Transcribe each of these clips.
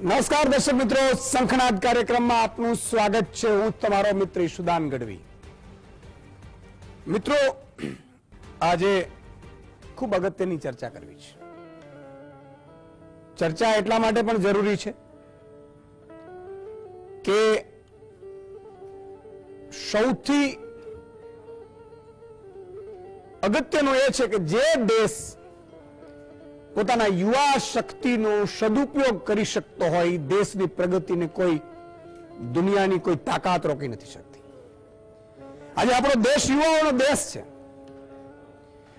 નમસ્કાર દર્શક મિત્રો, શંખનાદ કાર્યક્રમમાં આપનું સ્વાગત છે। હું તમારો મિત્ર ઈશુદાન ગઢવી। મિત્રો, આજે ખૂબ અગત્યની ચર્ચા કરવી છે। ચર્ચા એટલા માટે પણ જરૂરી છે કે સૌથી અગત્યનું એ છે કે જે દેશ પોતાના યુવા શક્તિનો સદુપયોગ કરી શકતો હોય, દેશની પ્રગતિને કોઈ દુનિયાની કોઈ તાકાત રોકી નથી શકતી। આજે આપણો દેશ યુવાઓનો દેશ છે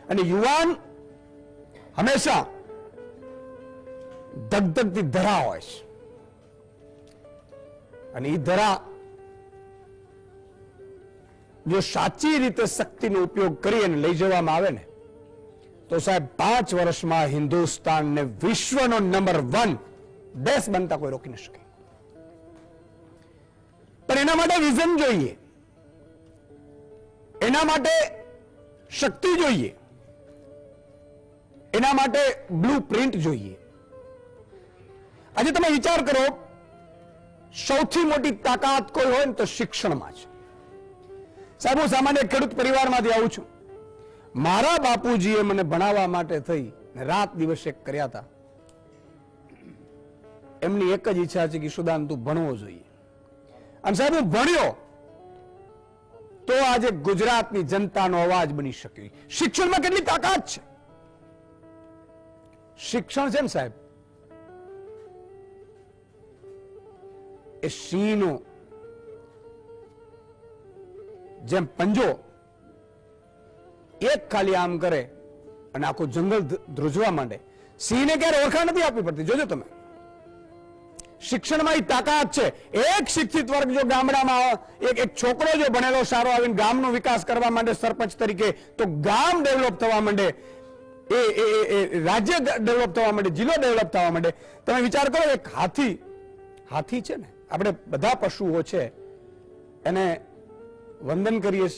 અને યુવાન હંમેશા ધગધગતી ધરા હોય છે અને એ ધરા જો સાચી રીતે શક્તિનો ઉપયોગ કરી અને લઈ જવામાં આવે ને તો સાહેબ 5 વર્ષમાં હિન્દુસ્તાનને વિશ્વનો નંબર 1 દેશ બનતા કોઈ રોકી ન શકે। પણ એના માટે વિઝન જોઈએ, એના માટે શક્તિ જોઈએ, એના માટે બ્લુ પ્રિન્ટ જોઈએ। આજે તમે વિચાર કરો, સૌથી મોટી તાકાત કોઈ હોય ને તો શિક્ષણમાં છે। સાહેબ, હું સામાન્ય ખેડૂત પરિવારમાંથી આવું છું। મારા બાપુજીએ મને ભણાવવા માટે થઈ રાત દિવસ એક કર્યા હતા। એમની એક જ ઈચ્છા છે કે ઈશુદાન તું ભણવો જોઈએ। અને સાહેબ, હું ભણ્યો તો આજે ગુજરાતની જનતાનો અવાજ બની શક્યો। શિક્ષણમાં કેટલી તાકાત છે! શિક્ષણ છે ને સાહેબ, એ સિંહનો જેમ પંજો એક ખાલી આમ કરે અને આખું જંગલ ધ્રુજવા માંડે। સિંહને ક્યારે ઓળખાણ નથી આપવી પડતી। જોજો તમે, શિક્ષણમાં એ તાકાત છે। એક શિક્ષિત વર્ગ જો ગામડામાં એક છોકરો જો ભણેલો સારો આવીને ગામનો વિકાસ કરવા માંડે સરપંચ તરીકે, તો ગામ ડેવલપ થવા માંડે, એ રાજ્ય ડેવલપ થવા માંડે, જિલ્લો ડેવલપ થવા માંડે। તમે વિચાર કરો, એક હાથી છે ને, આપણે બધા પશુઓ છે એને વંદન કરીએ,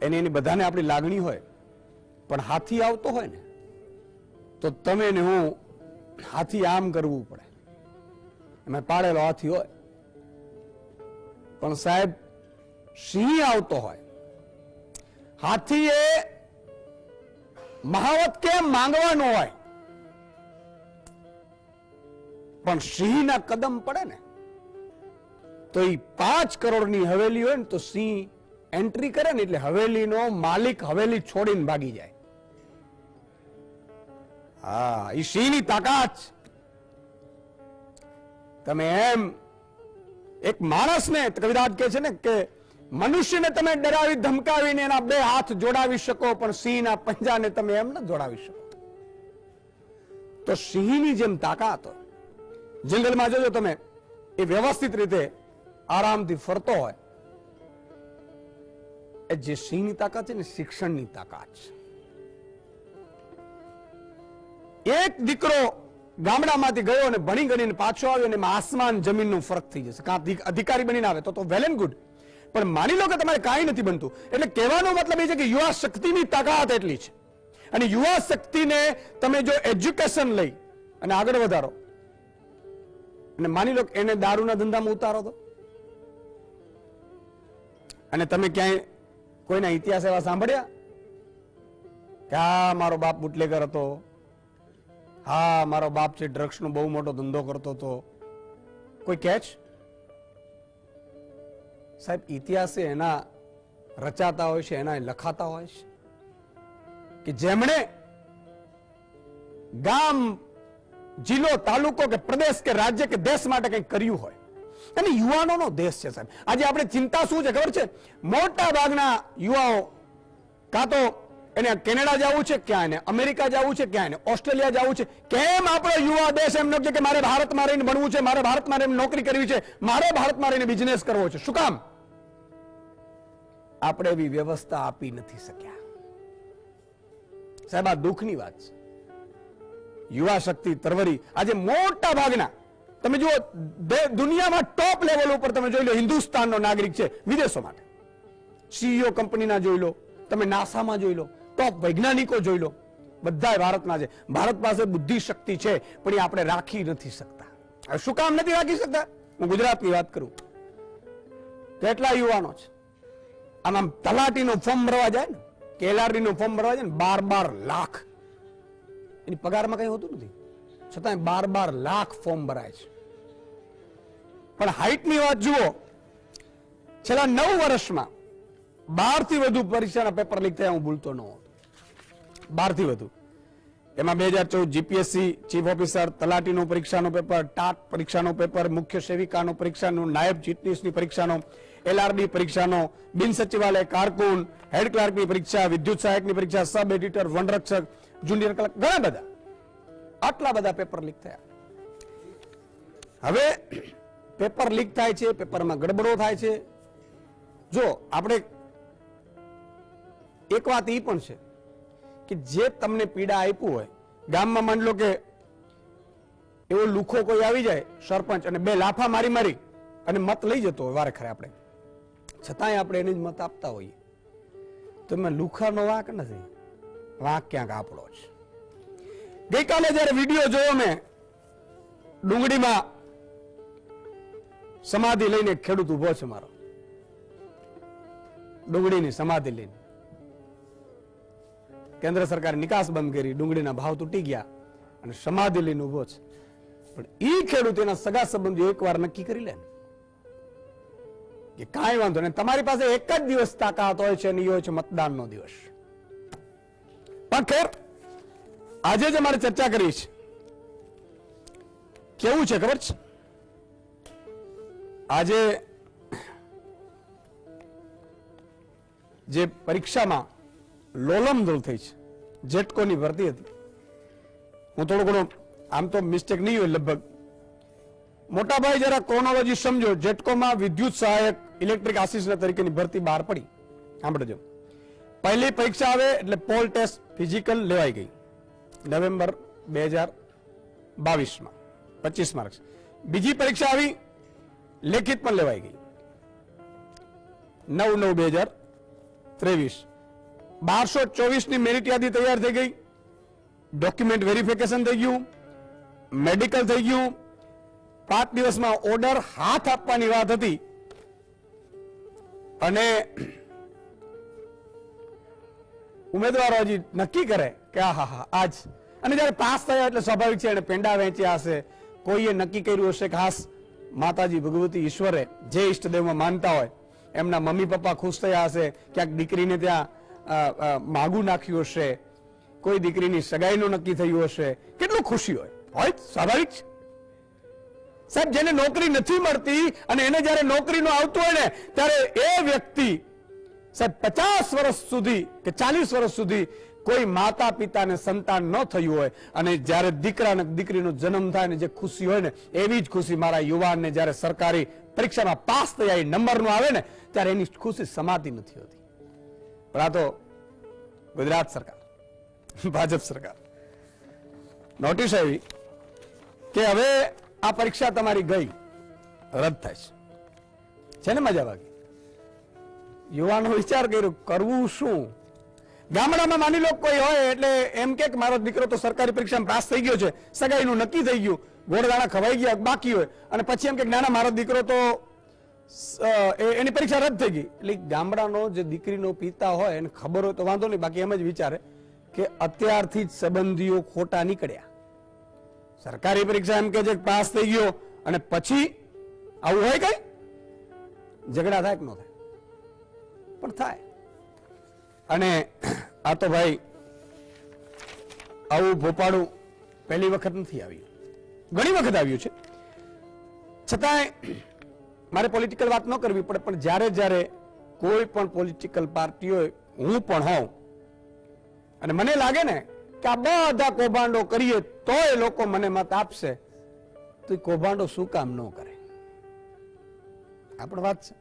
એની બધાને આપણી લાગણી હોય, પણ હાથી આવતો હોય ને તો તમે ને હું હાથી આમ કરવું પડે। એમાં પાડેલો હાથી હોય, પણ સાહેબ સિંહ આવતો હોય, હાથીએ મહાવત કેમ માંગવાનો હોય, પણ સિંહના કદમ પડે ને તો એ 5 કરોડની હવેલી હોય ને તો સિંહ એન્ટ્રી કરે ને એટલે હવેલીનો માલિક હવેલી છોડીને ભાગી જાય। હા, એ સિંહની તાકાત। તમે એમ એક માણસને, કવિરાજ કહે છે ને કે મનુષ્યને તમે ડરાવી ધમકાવીને એના 2 હાથ જોડાવી શકો, પણ સિંહના પંજાને તમે એમ ન જોડાવી શકો। તો સિંહની જેમ તાકાત હોય। જંગલમાં જોજો તમે, એ વ્યવસ્થિત રીતે આરામથી ફરતો હોય, જે સિંહની તાકાત છે ને શિક્ષણની તાકાત છે। એક દીકરો ગામડામાંથી ગયો અને ભણી ગણીને પાછો આવ્યો અને એમાં આસમાન જમીનનો ફરક થઈ જશે। કાં અધિકારી બનીને આવે તો વેલ એન્ડ ગુડ, પણ માની લો કે તમારે કાંઈ નથી બનતું, એટલે કહેવાનો મતલબ એ છે કે યુવા શક્તિની તાકાત એટલી છે। અને યુવા શક્તિને તમે જો એજ્યુકેશન લઈ અને આગળ વધારો અને માની લો કે એને દારૂના ધંધામાં ઉતારો તો, અને તમે ક્યાંય કોઈના ઇતિહાસ એવા સાંભળ્યા કે હા મારો બાપ બુટલેગર હતો, હા મારો બાપ છે ડ્રગ્સનો બહુ મોટો ધંધો કરતો હતો, કોઈ કહે છે? સાહેબ, ઇતિહાસે એના રચાતા હોય છે, એના લખાતા હોય છે કે જેમણે ગામ, જિલ્લો, તાલુકો કે પ્રદેશ કે રાજ્ય કે દેશ માટે કંઈક કર્યું હોય। અને યુવાનોનો દેશ છે સાહેબ। આજે આપણે ચિંતા શું છે ખબર છે? મોટા ભાગના યુવાઓ કાં તો એને કેનેડા જવું છે, ક્યાં એને અમેરિકા જવું છે, ક્યાં એને ઓસ્ટ્રેલિયા જવું છે। કેમ આપણો યુવા દેશ એમ નથી કે મારે ભારતમાં રહીને ભણવું છે, મારે ભારતમાં રહીને નોકરી કરવી છે, મારે ભારતમાં રહીને બિઝનેસ કરવો છે? શું કામ? આપણે એવી વ્યવસ્થા આપી નથી શક્યા સાહેબ। આ દુઃખની વાત છે। યુવા શક્તિ તરવરી આજે મોટા ભાગના, તમે જુઓ દુનિયામાં ટોપ લેવલ ઉપર તમે જોઈ લો, હિન્દુસ્તાનનો નાગરિક છે વિદેશો માટે। સીઈઓ કંપનીના જોઈ લો, તમે નાસામાં જોઈ લો, ટોપ વૈજ્ઞાનિકો જોઈ લો, બધા ભારતના છે। ભારત પાસે બુદ્ધિ શક્તિ છે, પણ એ આપણે રાખી નથી શકતા। શું કામ નથી રાખી શકતા? હું ગુજરાતની વાત કરું, કેટલા યુવાનો છે આમ તલાટીનું ફોર્મ ભરવા જાય ને, કેલારડી નું ફોર્મ ભરવા જાય ને, 12 લાખ એની પગારમાં કઈ હોતું નથી, છતાં 12 લાખ ફોર્મ ભરાય છે. પણ હાઈટની વાત જુઓ, છેલ્લા 9 વર્ષમાં 12 થી વધુ પરીક્ષાના પેપર લીક થયા, હું ભૂલતો ન હોતો, 12 થી વધુ. એમાં 2014 જીપીએસસી ચીફ ઓફિસર, તલાટીનું પરીક્ષાનું પેપર, ટાટ પરીક્ષાનું પેપર, મુખ્ય સેવિકાનું પરીક્ષાનું, નાયબ ચીટનીસની પરીક્ષાનો, એલઆરડી પરીક્ષાનો, બિન સચિવાલય કારકુન, હેડ ક્લાર્કની પરીક્ષા, વિદ્યુત સહાયકની પરીક્ષા, સબ એડિટર, વનરક્ષક, જુનિયર ક્લર્ક, ઘણા બધા, આટલા બધા પેપર લીક થયા. હવે પેપર લીક થાય છે, પેપરમાં ગડબડો થાય છે. જો આપણે એક વાત એ પણ છે કે જે તમને પીડા આપ્યું હોય, ગામમાં માની લો કે એવો લુખો કોઈ આવી જાય સરપંચ અને 2 લાફા મારી મારી અને મત લઈ જતો હોય વારે ખરે, આપણે છતાંય આપણે એને જ મત આપતા હોઈએ, તો એમાં લુખાનો વાંક નથી, વાંક ક્યાંક આપણો છે. ગઈકાલે જયારે વિડીયો જોયો મેં, ડુંગળીમાં સમાધિ લઈને ખેડૂત ઉભો છે મારો, ડુંગળીની સમાધિ લઈને. કેન્દ્ર સરકારે નિકાસ બંધ કરી, ડુંગળીના ભાવ તૂટી ગયા અને સમાધિ લઈને ઉભો છે. પણ ઈ ખેડૂત એના સગા સંબંધીઓ એકવાર નક્કી કરી લે કે કાંઈ વાંધો નહીં, તમારી પાસે એક જ દિવસ તાકાત હોય છે અને એ હોય છે મતદાનનો દિવસ. પણ ખેર, આજે જે મારે ચર્ચા કરી છે, કેવું છે ખબર છે? આજે જે પરીક્ષામાં લોલમદોલ થઈ છે, જેટકોની ભરતી હતી, હું થોડો ઘણો આમ તો મિસ્ટેક નહીં હોય લગભગ, મોટાભાઈ જરા ક્રોનોલોજી સમજો. જેટકોમાં વિદ્યુત સહાયક ઇલેક્ટ્રિક આસિસ્ટન્ટ તરીકેની ભરતી બહાર પડી. સાંભળજો, પહેલી પરીક્ષા આવે એટલે પોલ ટેસ્ટ ફિઝિકલ લેવાઈ ગઈ નવેમ્બર 2022માં, 25 માર્ક્સ. બીજી પરીક્ષા આવી, લેખિત પણ લેવાઈ ગઈ 9/9/2023. 1224 ની મેરિટ યાદી તૈયાર થઈ ગઈ, ડોક્યુમેન્ટ વેરિફિકેશન થઈ ગયું, મેડિકલ થઈ ગયું. 5 દિવસમાં ઓર્ડર હાથ આપવાની વાત હતી અને ઉમેદવારો હજી નક્કી કરે કે હા આજ. અને જયારે પાસ થયા એટલે સ્વાભાવિક છે એને પેંડા વેચ્યા હશે, કોઈએ નક્કી કર્યું હશે ખાસ માતાજી ભગવતી ઈશ્વરે જે ઈષ્ટદેવમાં માનતા હોય એમના મમ્મી પપ્પા ખુશ થયા હશે, ક્યાંક દીકરીને ત્યાં માગું નાખ્યું હશે, કોઈ દીકરીની સગાઈનું નક્કી થયું હશે, કેટલું ખુશી હોય સ્વાભાવિક છે. સાહેબ, જેને નોકરી નથી મળતી અને એને જયારે નોકરીનું આવતું હોય ને ત્યારે એ વ્યક્તિ સાહેબ 50 વર્ષ સુધી કે 40 વર્ષ સુધી કોઈ માતા પિતાને સંતાન ન થયું હોય અને જયારે દીકરા અને દીકરીનો જન્મ થાય ને જે ખુશી હોય ને એવી જ ખુશી મારા યુવાનને જયારે સરકારી પરીક્ષામાં પાસ થયા એ નંબરનો આવે ને ત્યારે એની ખુશી સમાતી નથી હોતી. પણ આ તો ગુજરાત સરકાર, ભાજપ સરકાર નોટિસ આવી કે હવે આ પરીક્ષા તમારી ગઈ, રદ થાય છે ને. મજા વાગી. યુવાનો વિચાર કર્યો કરવું શું. ગામડામાં માની લો કોઈ હોય એટલે એમ કે મારો દીકરો તો સરકારી પરીક્ષામાં પાસ થઈ ગયો છે, સગાઈનું નક્કી થઈ ગયું, ગોળદાણા ખવાઈ ગયા બાકી હોય, અને પછી એમ કે નાના મારો દીકરો તો એની પરીક્ષા રદ થઈ ગઈ. એટલે ગામડાનો જે દીકરીનો પિતા હોય એને ખબર હોય તો વાંધો નહીં, બાકી એમ જ વિચારે કે અત્યારથી જ સંબંધીઓ ખોટા નીકળ્યા. સરકારી પરીક્ષા એમ કે પાસ થઈ ગયો અને પછી આવું હોય કઈ ઝઘડા થાય કે ન થાય? પણ થાય. અને આ તો ભાઈ આવું ભોપાળું પહેલી વખત નથી આવ્યું, ઘણી વખત આવ્યું છે. છતાંય મારે પોલિટિકલ વાત ન કરવી પડે, પણ જ્યારે જ્યારે કોઈ પણ પોલિટિકલ પાર્ટીઓ, હું પણ હોઉં, અને મને લાગે ને કે આ બધા કૌભાંડો કરીએ તો એ લોકો મને મત આપશે, તો એ કૌભાંડો શું કામ ન કરે? આ પણ વાત છે,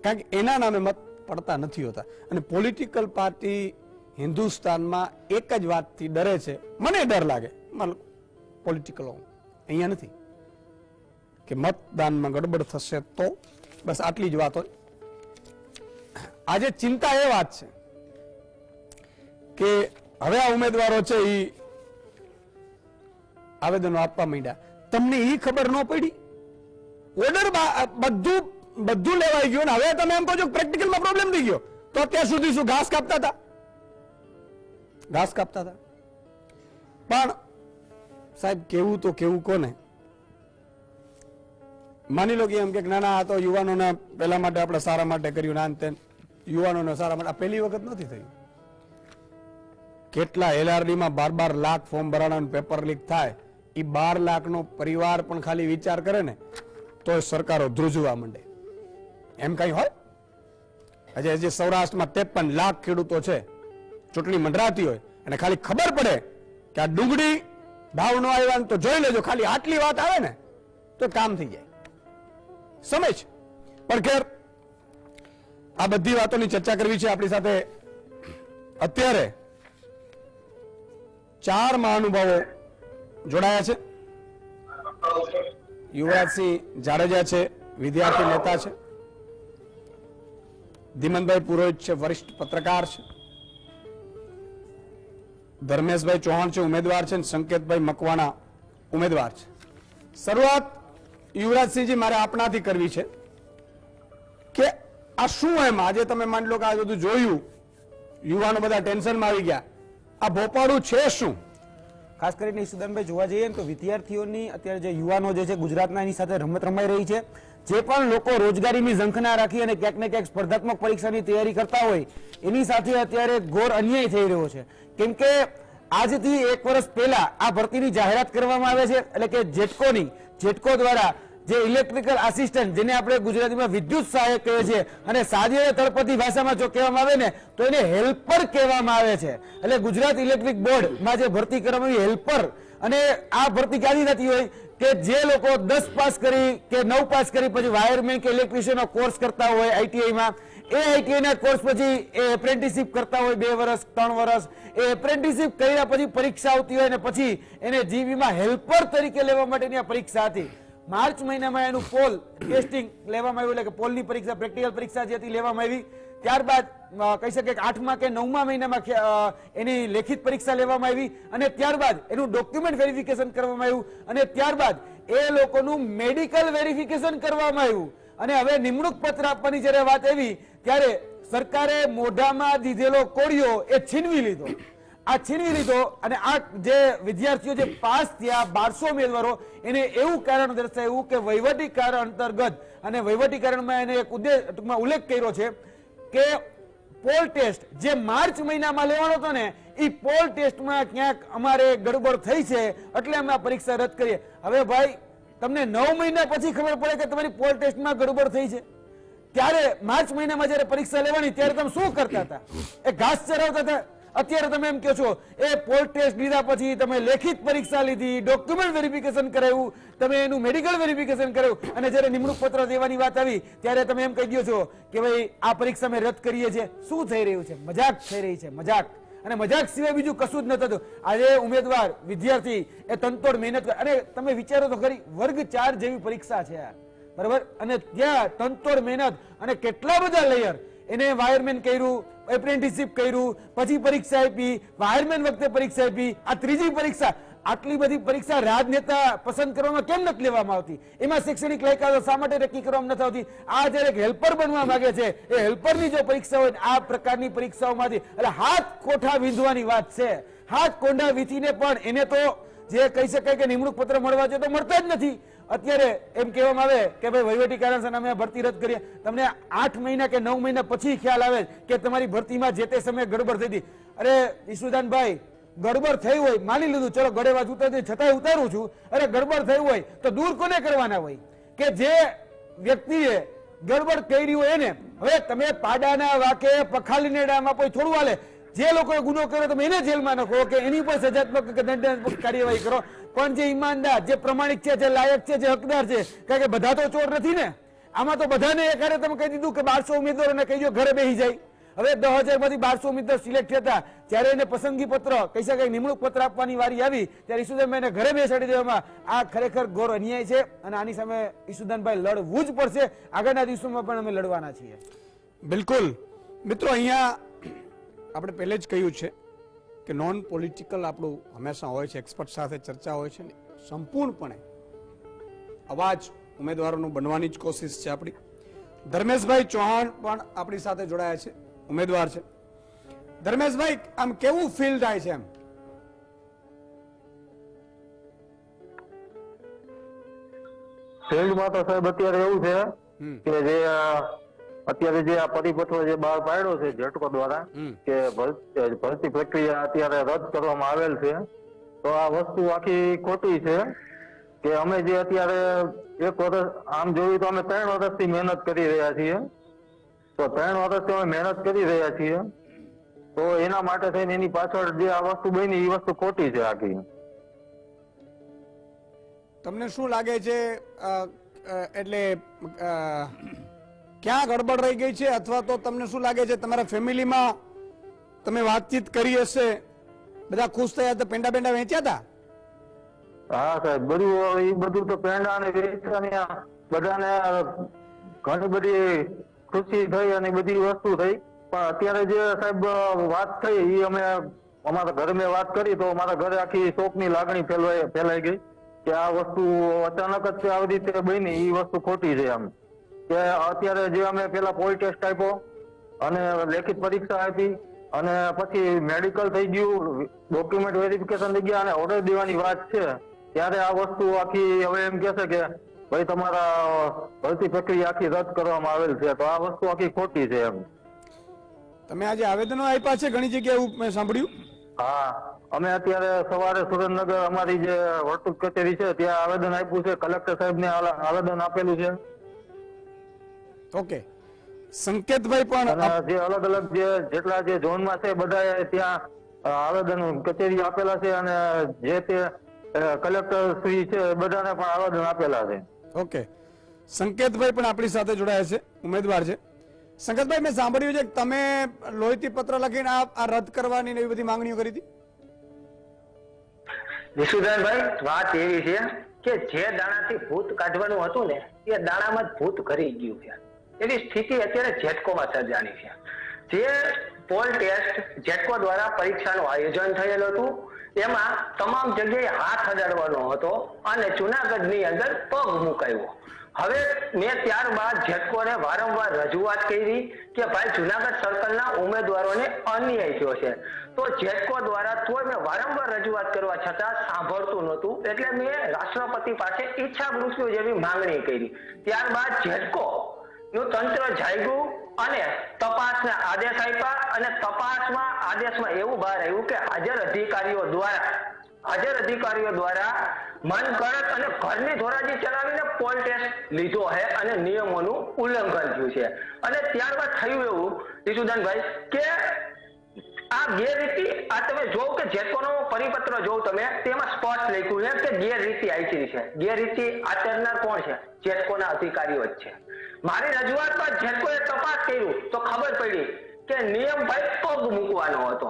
કારણ કે એના નામે મત પડતા નથી હોતા. અને પોલિટિકલ પાર્ટી હિન્દુસ્તાનમાં એક જ વાતથી ડરે છે, મને ડર લાગે, પોલિટિકલ અહીંયા નથી, કે મતદાનમાં ગડબડ થશે તો. બસ આટલી જ વાત હોય. આજે ચિંતા એ વાત છે કે હવે આ ઉમેદવારો છે એ આવેદનો આપવા માંડ્યા. તમને એ ખબર ન પડી? ઓર્ડર બધું લેવાઈ ગયું ને હવે તમે એમ કહો છો પ્રેક્ટિકલમાં પ્રોબ્લેમ થઈ ગયો. તો અત્યાર સુધી શું ઘાસ કાપતા હતા? ઘાસ કાપતા હતા. પણ સાહેબ કેવું તો કેવું કોને? માની લો કે એમ કે ના ના આ તો યુવાનોના પેલા માટે આપણે સારા માટે કર્યું ના તેમ યુવાનોના સારા માટે. આ પહેલી વખત નથી થયું. કેટલા LRD માં 12 લાખ ફોર્મ ભરાણાનું પેપર લીક થાય. એ 12 લાખનો પરિવાર પણ ખાલી વિચાર કરે ને તો સરકારો ધ્રુજવા માંડે. એમ કઈ હોય? આજે સૌરાષ્ટ્રમાં 53 લાખ ખેડૂતો છે, ચૂંટણી મંડરાતી હોય અને ખાલી ખબર પડે કે આ ડુંગળી ભાવ નો આવ્યા તો જોઈ લેજો, ખાલી આટલી વાત આવે ને તો કામ થઈ જાય. સમજ. પણ ખેર આ બધી વાતોની ચર્ચા કરવી છે. આપણી સાથે અત્યારે 4 મહાનુભાવો જોડાયા છે. યુવરાજસિંહ જાડેજા છે, વિદ્યાર્થી નેતા છે. ધીમનભાઈ પુરોહિત છે, વરિષ્ઠ પત્રકાર છે. ધર્મેશભાઈ ચૌહાણ છે, ઉમેદવાર છે. સંકેતભાઈ મકવાણા ઉમેદવાર છે. શરૂઆત યુવરાજસિંહજી મારે આપનાથી કરવી છે કે આ શું એમ આજે તમે માની લો કે આ બધું જોયું, યુવાનો બધા ટેન્શનમાં આવી ગયા, આ ભોપાળું છે શું? ખાસ કરીને ઈશુદાનભાઈ જોવા જઈએ તો વિદ્યાર્થીઓની અત્યારે જે યુવાનો જે છે ગુજરાતના એની સાથે રમત રમાઈ રહી છે. જે પણ લોકો રોજગારીની ઝંખના રાખી અને ક્યાંક ને ક્યાંક સ્પર્ધાત્મક પરીક્ષાની તૈયારી કરતા હોય એની સાથે અત્યારે ઘોર અન્યાય થઈ રહ્યો છે. કેમ કે આજથી 1 વર્ષ પહેલા આ ભરતીની જાહેરાત કરવામાં આવે છે, એટલે કે જેટકો દ્વારા જે ઇલેક્ટ્રિકલ આસિસ્ટન્ટ, જેને આપણે ગુજરાતીમાં વિદ્યુત સહાયક કહીએ છીએ અને સાદી અને તળપદી ભાષામાં જો કહેવામાં આવે ને તો એને હેલ્પર કહેવામાં આવે છે. એટલે ગુજરાત ઇલેક્ટ્રિક બોર્ડમાં જે ભરતી કરવામાં આવી હેલ્પર, અને આ ભરતી ક્યાંથી થતી હોય કે જે લોકો 10 પાસ કરી કે 9 પાસ કરી પછી વાયરમેન કે ઇલેક્ટ્રિશિયનનો કોર્સ કરતા હોય આઈટીઆઈમાં, એ આઈટીઆઈના કોર્સ પછી એ એપ્રેન્ટિસશીપ કરતા હોય 2 વર્ષ 3 વર્ષ, એ એપ્રેન્ટિસશીપ કર્યા પછી પરીક્ષા આવતી હોય અને પછી એને જીવીમાં હેલ્પર તરીકે લેવા માટેની આ પરીક્ષા હતી. માર્ચ મહિનામાં એનું પોલ ટેસ્ટિંગ લેવામાં આવ્યું, એટલે કે પોલની પરીક્ષા, પ્રેક્ટિકલ પરીક્ષા જે હતી લેવામાં આવી. ત્યારબાદ કહી શકે કે 8મા કે 9મા મહિનામાં એની લેખિત પરીક્ષા લેવામાં આવી અને ત્યારબાદ એનું ડોક્યુમેન્ટ વેરિફિકેશન કરવામાં આવ્યું અને ત્યારબાદ એ લોકોનું મેડિકલ વેરિફિકેશન કરવામાં આવ્યું. અને હવે નિમણૂક પત્ર આપવાની જ્યારે વાત આવી ત્યારે સરકારે મોઢામાં દીધેલો કોળિયો એ છીનવી લીધો. આ છીનવી લીધો અને આ જે વિદ્યાર્થીઓ જે પાસ થયા 1200 ઉમેદવારો, એને એવું કારણ દર્શાવ્યું કે વહીવટી કારણ અંતર્ગત, અને વહીવટી કારણમાં એને એક ટૂંકમાં ઉલ્લેખ કર્યો છે કે પોલ ટેસ્ટ જે માર્ચ મહિનામાં લેવાનો હતો ને એ પોલ ટેસ્ટમાં ક્યાંક અમારે ગડબડ થઈ છે એટલે અમે આ પરીક્ષા રદ કરીએ. હવે ભાઈ તમને 9 મહિના પછી ખબર પડે કે તમારી પોલ ટેસ્ટમાં ગડબડ થઈ છે, ત્યારે માર્ચ મહિનામાં જયારે પરીક્ષા લેવાની ત્યારે તમે શું કરતા હતા? એ ઘાસ ચરાવતા હતા. અત્યારે તમે એમ કહો છો એ પોલ ટેસ્ટ લીધા પછી તમે લેખિત પરીક્ષા લીધી, ડોક્યુમેન્ટ વેરિફિકેશન કરાવ્યું, તમે એનું મેડિકલ વેરિફિકેશન કરાવ્યું અને જ્યારે નિમણૂક પત્ર દેવાની વાત આવી ત્યારે તમે એમ કહી દો છો કે ભાઈ આ પરીક્ષા અમે રદ કરીએ છીએ. શું થઈ રહ્યું છે? મજાક થઈ રહી છે, મજાક. અને મજાક સિવાય બીજું કશું જ ન થતું. આજે ઉમેદવાર વિદ્યાર્થી એ તનતોડ મહેનત કરે, અને તમે વિચારો તો ખરી વર્ગ 4 જેવી પરીક્ષા છે બરાબર, અને ત્યાં તનતોડ મહેનત અને કેટલા બધા લેયર, એને વાયરમેન કર્યું, એપ્રેન્ટિસશીપ કર્યું, પછી પરીક્ષા આપી, વાયરમેન વખતે પરીક્ષા આપી, આ ત્રીજી પરીક્ષા. આટલી બધી પરીક્ષા રાજનેતા પસંદ કરવામાં કેમ નથી લેવામાં આવતી? એમાં શૈક્ષણિક લાયકાતો શા માટે નક્કી કરવામાં નથી આવતી? આ જયારે હેલ્પર બનવા માંગે છે એ હેલ્પરની જો પરીક્ષા હોય આ પ્રકારની પરીક્ષાઓમાંથી, એટલે હાથ કોઠા વીંધવાની વાત છે. હાથ કોંડા વીંધીને પણ એને તો જે કહી શકાય કે નિમણૂક પત્ર મળવા જોઈએ તો મળતા જ નથી. અત્યારે એમ કહેવામાં આવે કે ભાઈ વહીવટી કારણસર અમે ભરતી રદ કરીએ. તમને 8 મહિના કે 9 મહિના પછી ખ્યાલ આવે કે તમારી ભરતીમાં જે તે સમયે ગડબડ થઈ હતી. અરે ઈશુદાનભાઈ, ગડબડ થઈ હોય માની લીધું, ચલો ગળેવાજ ઉતરતી છતાંય ઉતારું છું. અરે ગડબડ થઈ હોય તો દૂર કોને કરવાના હોય? કે જે વ્યક્તિએ ગડબડ કરી હોય એને. હવે તમે પાડાના વાકે પખાલીને ડામાં કોઈ થોડું હાલે. જે લોકોએ ગુનો કર્યો તમે એને જેલમાં નાખો કે એની પર સજાત્મક કે દંડાત્મક કાર્યવાહી કરો, પણ જે ઈમાનદાર, જે પ્રમાણિક છે, જે લાયક છે, જે હકદાર છે, કારણ કે બધા તો ચોર નથી ને. આમાં તો બધાને એકારે તમે કહી દીધું કે 1200 ઉમેદવારોને કહી દો ઘરે બેસી જાય. હવે 10,000 માંથી 1200 ઉમેદવાર સિલેક્ટ થતા, જ્યારે એને પસંદગી પત્ર કહી શકાય નિમણૂક પત્ર આપવાની વારી આવી ત્યારે ઈશુદાનભાઈને ઘરે બેસાડી દેવામાં આ ખરેખર ઘોર અન્યાય છે અને આની સામે ઈશુદાનભાઈ લડવું જ પડશે. આગળના દિવસોમાં પણ અમે લડવાના છીએ. બિલકુલ મિત્રો, અહીંયા આપણે પહેલે જ કહ્યું છે કે નોન પોલિટિકલ આપણું હંમેશા હોય છે, એક્સપર્ટ સાથે ચર્ચા હોય છે ને સંપૂર્ણપણે અવાજ ઉમેદવારોનું બનવાની જ કોશિશ છે આપણી. ધર્મેશભાઈ ચૌહાણ પણ આપણી સાથે જોડાયા છે, ઉમેદવાર છે. ધર્મેશભાઈ, આમ કેવું ફીલ થાય છે? એમ ફિલ્ડમાં તો સાહેબ અત્યારે એવું છે કે જે અત્યારે જે આ પરિપત્ર જે બહાર પાડ્યો છે જેટકો દ્વારા કે ભરતી પ્રક્રિયા અત્યારે રદ કરવામાં આવેલ છે, તો આ વસ્તુ આખી ખોટી છે. કે અમે જે અત્યારે 1 વર્ષ આમ જોયું તો અમે 3 વર્ષથી મહેનત કરી રહ્યા છીએ, તો 3 વર્ષથી અમે મહેનત કરી રહ્યા છીએ, તો એના માટે થઈને એની પાછળ જે આ વસ્તુ બની એ વસ્તુ ખોટી છે આખી. તમને શું લાગે છે એટલે ક્યાં ગડબડ રહી ગઈ છે, અથવા તો તમને શું લાગે છે તમારા ફેમિલીમાં તમે વાતચીત કરી હશે, બધા ખુશ થયા તો પેંડા પેંડા વેચ્યા હતા? હા સાહેબ, બધું તો પેંડા ને વેચવાની બધાને ઘણી બધી ખુશી થઈ અને બધી વસ્તુ થઈ, પણ અત્યારે જે સાહેબ વાત થઈ એ અમે અમારા ઘરે મેં વાત કરી તો અમારા ઘરે આખી શોકની લાગણી ફેલાઈ ગઈ કે આ વસ્તુ અચાનક જ આવી રીતે બની, એ વસ્તુ ખોટી છે. આમ કે અત્યારે જે અમે પેલા પોલ ટેસ્ટ આપ્યો અને લેખિત પરીક્ષા આપી અને પછી મેડિકલ થઈ ગયું, ડોક્યુમેન્ટ વેરિફિકેશન થઈ ગયા અને ઓર્ડર દેવાની વાત છે, ત્યારે આ વસ્તુ આખી હવે એમ કે છે કે ભાઈ તમારા ભરતી પ્રક્રિયા આખી રદ કરવામાં આવેલ છે, તો આ વસ્તુ આખી ખોટી છે. એમ તમે આજે આવેદનો આપ્યા છે ઘણી જગ્યાએ, એવું મેં સાંભળ્યું. હા, અમે અત્યારે સવારે સુરેન્દ્રનગર અમારી જે વર્તુળ કચેરી છે ત્યાં આવેદન આપ્યું છે, કલેક્ટર સાહેબ ને આવેદન આપેલું છે. ઓકે, સંકેતભાઈ પણ જે અલગ અલગ જે જેટલા જે ઝોનમાં છે બધા ત્યાં આવેદન કચેરી આપેલા છે અને જે તે કલેક્ટર શ્રી છે બધાને પણ આવેદન આપેલા છે. ઓકે, સંકેતભાઈ પણ આપણી સાથે જોડાયા છે, ઉમેદવાર છે. સંકેતભાઈ, મેં સાંભળ્યું છે કે તમે લોહીતી પત્ર લખીને આ રદ કરવાની ને એવી બધી માંગણીઓ કરી હતી. વિશુદાનભાઈ, વાત એવી છે કે જે દાણાથી ભૂત કાઢવાનું હતું ને એ દાણામાં જ ભૂત ઘરી ગયું છે, એવી સ્થિતિ અત્યારે જેટકોમાં સર્જાણી છે. જે પોલ ટેસ્ટ જેટકો દ્વારા પરીક્ષાનું આયોજન થયેલ હતું એમાં તમામ જગ્યાએ હાથ અડાડવાનો હતો અને જુનાગઢની અંદર પગ મુકાયો. હવે મેં ત્યારબાદ જેટકોને વારંવાર રજૂઆત કરી કે ભાઈ જુનાગઢ સર્કલના ઉમેદવારોને અન્યાય થયો છે, તો જેટકો દ્વારા તોય મેં વારંવાર રજૂઆત કરવા છતાં સાંભળતું નહોતું, એટલે મેં રાષ્ટ્રપતિ પાસે ઈચ્છા મૃત્યુ જેવી માંગણી કરી. ત્યારબાદ જેટકો નું તંત્ર જાગ્યું અને તપાસના આદેશ આપ્યા અને તપાસમાં આદેશમાં એવું બહાર આવ્યું કે હાજર અધિકારીઓ દ્વારા મન કરત અને ઘરની ધોરાજી ચલાવીને પોલ ટેસ્ટ લીધો છે અને નિયમોનું ઉલ્લંઘન થયું છે. અને ત્યારબાદ થયું એવું ઈશુદાનભાઈ કે આ ગેરરીતિ, આ તમે જોવ કે જેટકોનો પરિપત્ર જોવ તમે, તેમાં સ્પષ્ટ લખ્યું છે કે ગેરરીતિ આચરી છે. ગેરરીતિ આચરનાર કોણ છે? જેટકોના અધિકારીઓ જ છે. મારી રજૂઆત બાદ જેટકોએ તપાસ કર્યું તો ખબર પડી કે નિયમ ભાઈ પગ મૂકવાનો હતો.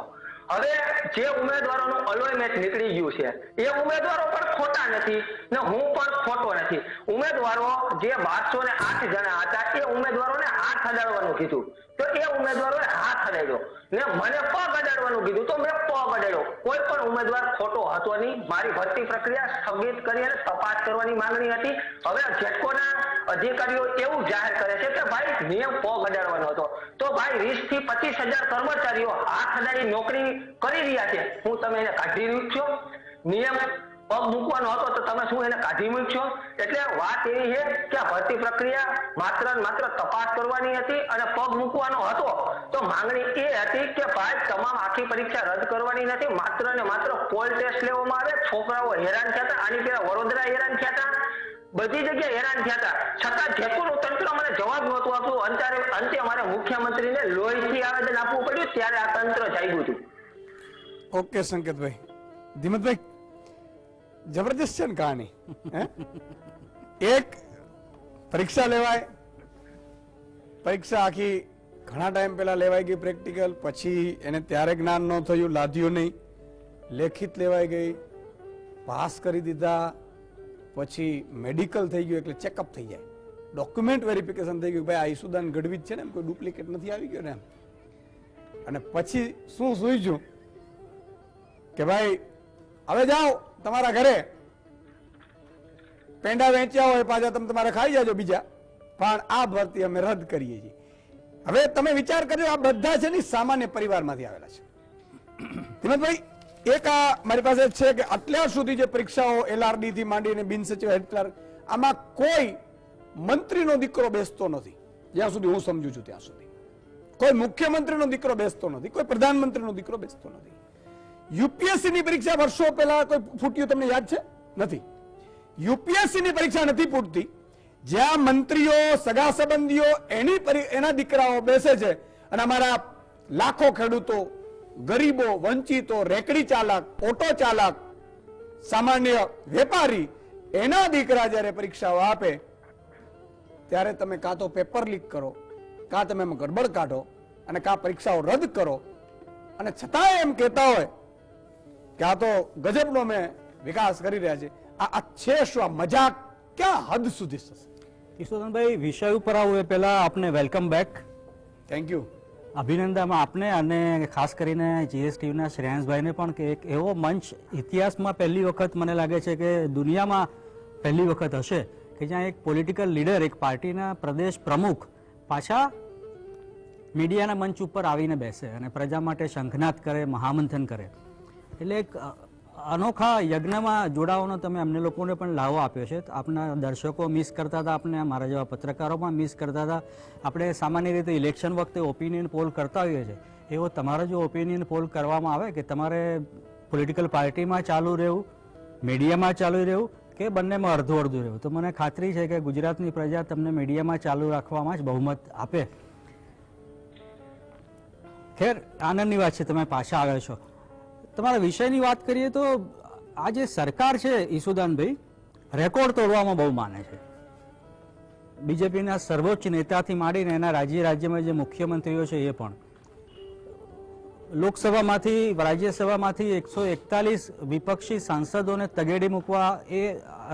હવે જે ઉમેદવારોનું અલોયમેન્ટ નીકળી ગયું છે એ ઉમેદવારો પણ ખોટા નથી ને હું પણ ખોટો નથી. ઉમેદવારો જે 1208 જણા હતા એ ઉમેદવારોને હાથ અડાડવાનું કીધું તો એ ઉમેદવારોએ હાથ અડાડ્યો ને મને પગ અડાડવાનું કીધું તો મેં પગ અડાડ્યો. કોઈ પણ ઉમેદવાર ખોટો હતો નહીં. મારી ભરતી પ્રક્રિયા સ્થગિત કરી અને તપાસ કરવાની માંગણી હતી. હવે જેટકોના અધિકારીઓ એવું જાહેર કરે છે કે ભાઈ નિયમ પગ અડાડવાનો હતો, તો ભાઈ 20 થી 25,000 કર્મચારીઓ હાથ અડાડી નોકરી કરી રહ્યા છે, હું તમે એને કાઢી મૂકશો? નિયમ પગ મૂકવાનો હતો તો તમે શું એને કાઢી મૂકશો? એટલે વાત એવી છે કે આ ભરતી પ્રક્રિયા માત્ર ને માત્ર તપાસ કરવાની હતી અને પગ મૂકવાનો હતો તો માંગણી એ હતી કે ભાઈ તમામ આખી પરીક્ષા રદ કરવાની નથી, માત્ર ને માત્ર પોલ ટેસ્ટ લેવામાં આવે. છોકરાઓ હેરાન થયા હતા, આની પેલા વડોદરા હેરાન થયા હતા, બધી જગ્યાએ હેરાન થયા હતા, છતાં જેટકોનું તંત્ર મને જવાબ નહોતું આપતું. અંતે મારે મુખ્યમંત્રીને લોહીથી આવેદન આપવું પડ્યું, ત્યારે આ તંત્ર જાગ્યું હતું. ઓકે સંકેતભાઈ. ધીમતભાઈ, જબરદસ્ત છે ને કહાની. એક પરીક્ષા લેવાય, પરીક્ષા આખી ઘણા ટાઈમ પહેલા લેવાઈ ગઈ પ્રેક્ટિકલ, પછી એને ત્યારે જ્ઞાન ન થયું, લાદ્યું નહીં, લેખિત લેવાઈ ગઈ, પાસ કરી દીધા, પછી મેડિકલ થઈ ગયું એટલે ચેકઅપ થઈ જાય, ડોક્યુમેન્ટ વેરિફિકેશન થઈ ગયું, ભાઈ આ ઈશુદાન ગઢવી જ છે ને, એમ કોઈ ડુપ્લિકેટ નથી આવી ગયો ને એમ. અને પછી શું સૂઈજું કે ભાઈ હવે જાઓ તમારા ઘરે, પેંડા વેચ્યા હોય પાછા તમે તમારે ખાઈ જાજો બીજા, પણ આ ભરતી અમે રદ કરીએ છીએ. હવે તમે વિચાર કરજો, આ બધા છે ને સામાન્ય પરિવારમાંથી આવેલા છે. હિંમતભાઈ, એક આ મારી પાસે છે કે અત્યાર સુધી જે પરીક્ષાઓ LRD થી માંડીને બિન સચિવ હેડ ક્લાર્ક, આમાં કોઈ મંત્રીનો દીકરો બેસતો નથી, જ્યાં સુધી હું સમજુ છું ત્યાં સુધી. કોઈ મુખ્યમંત્રીનો દીકરો બેસતો નથી, કોઈ પ્રધાનમંત્રીનો દીકરો બેસતો નથી. યુપીએસસી ની પરીક્ષા વર્ષો પહેલા કોઈ ફૂટ્યું તમને યાદ છે? નથી. યુપીએસસી ની પરીક્ષા નથી ફૂટતી જ્યાં મંત્રીઓ, સગા સંબંધીઓ, એના દીકરાઓ બેસે છે, અને અમારા લાખો ખેડૂતો, ગરીબો, વંચિતો, રેકડી ચાલક, ઓટો ચાલક, સામાન્ય વેપારી, એના દીકરા જ્યારે પરીક્ષાઓ આપે ત્યારે તમે કાં તો પેપર લીક કરો, કાં તમે એમાં ગડબડ કાઢો, અને કાં પરીક્ષાઓ રદ કરો, અને છતાંય એમ કહેતા હોય કે આ તો ગજબનો અમે વિકાસ કરી રહ્યા છે. આ છે શું? આ મજાક ક્યાં હદ સુધી થશે? ઈશ્વરભાઈ, વિષય ઉપર આવું એ પહેલા આપને વેલકમ બેક. Thank you. અભિનંદન આપને અને ખાસ કરીને GSTVના શ્રેયાંશભાઈને પણ કે એક એવો મંચ ઇતિહાસમાં પહેલી વખત મને લાગે છે કે દુનિયામાં પહેલી વખત હશે કે જ્યાં એક પોલિટિકલ લીડર, એક પાર્ટીના પ્રદેશ પ્રમુખ પાછા મીડિયાના મંચ ઉપર આવીને બેસે અને પ્રજા માટે શંખનાદ કરે, મહામંથન કરે. એટલે એક અનોખા યજ્ઞમાં જોડાવાનો તમે અમને લોકોને પણ લાવો આપ્યો છે. આપના દર્શકો મિસ કરતા હતા, આપણે મારા જેવા પત્રકારો પણ મિસ કરતા હતા. આપણે સામાન્ય રીતે ઇલેક્શન વખતે ઓપિનિયન પોલ કરતા હોઈએ છીએ, એવો તમારો જો ઓપિનિયન પોલ કરવામાં આવે કે તમારે પોલિટિકલ પાર્ટીમાં ચાલુ રહેવું, મીડિયામાં ચાલુ રહેવું કે બંનેમાં અડધું અડધું રહેવું, તો મને ખાતરી છે કે ગુજરાતની પ્રજા તમને મીડિયામાં ચાલુ રાખવામાં જ બહુમત આપે. ખેર, આનંદની વાત છે તમે પાછા આવ્યા છો. તમારા વિષયની વાત કરીએ તો આ જે સરકાર છે ઈસુદાનભાઈ, રેકોર્ડ તોડવામાં બહુ માને છે. બીજેપીના સર્વોચ્ચ નેતાથી માંડીને એના રાજ્યમાં જે મુખ્યમંત્રીઓ છે એ પણ લોકસભામાંથી, રાજ્યસભામાંથી 141 વિપક્ષી સાંસદોને તગેડી મૂકવા એ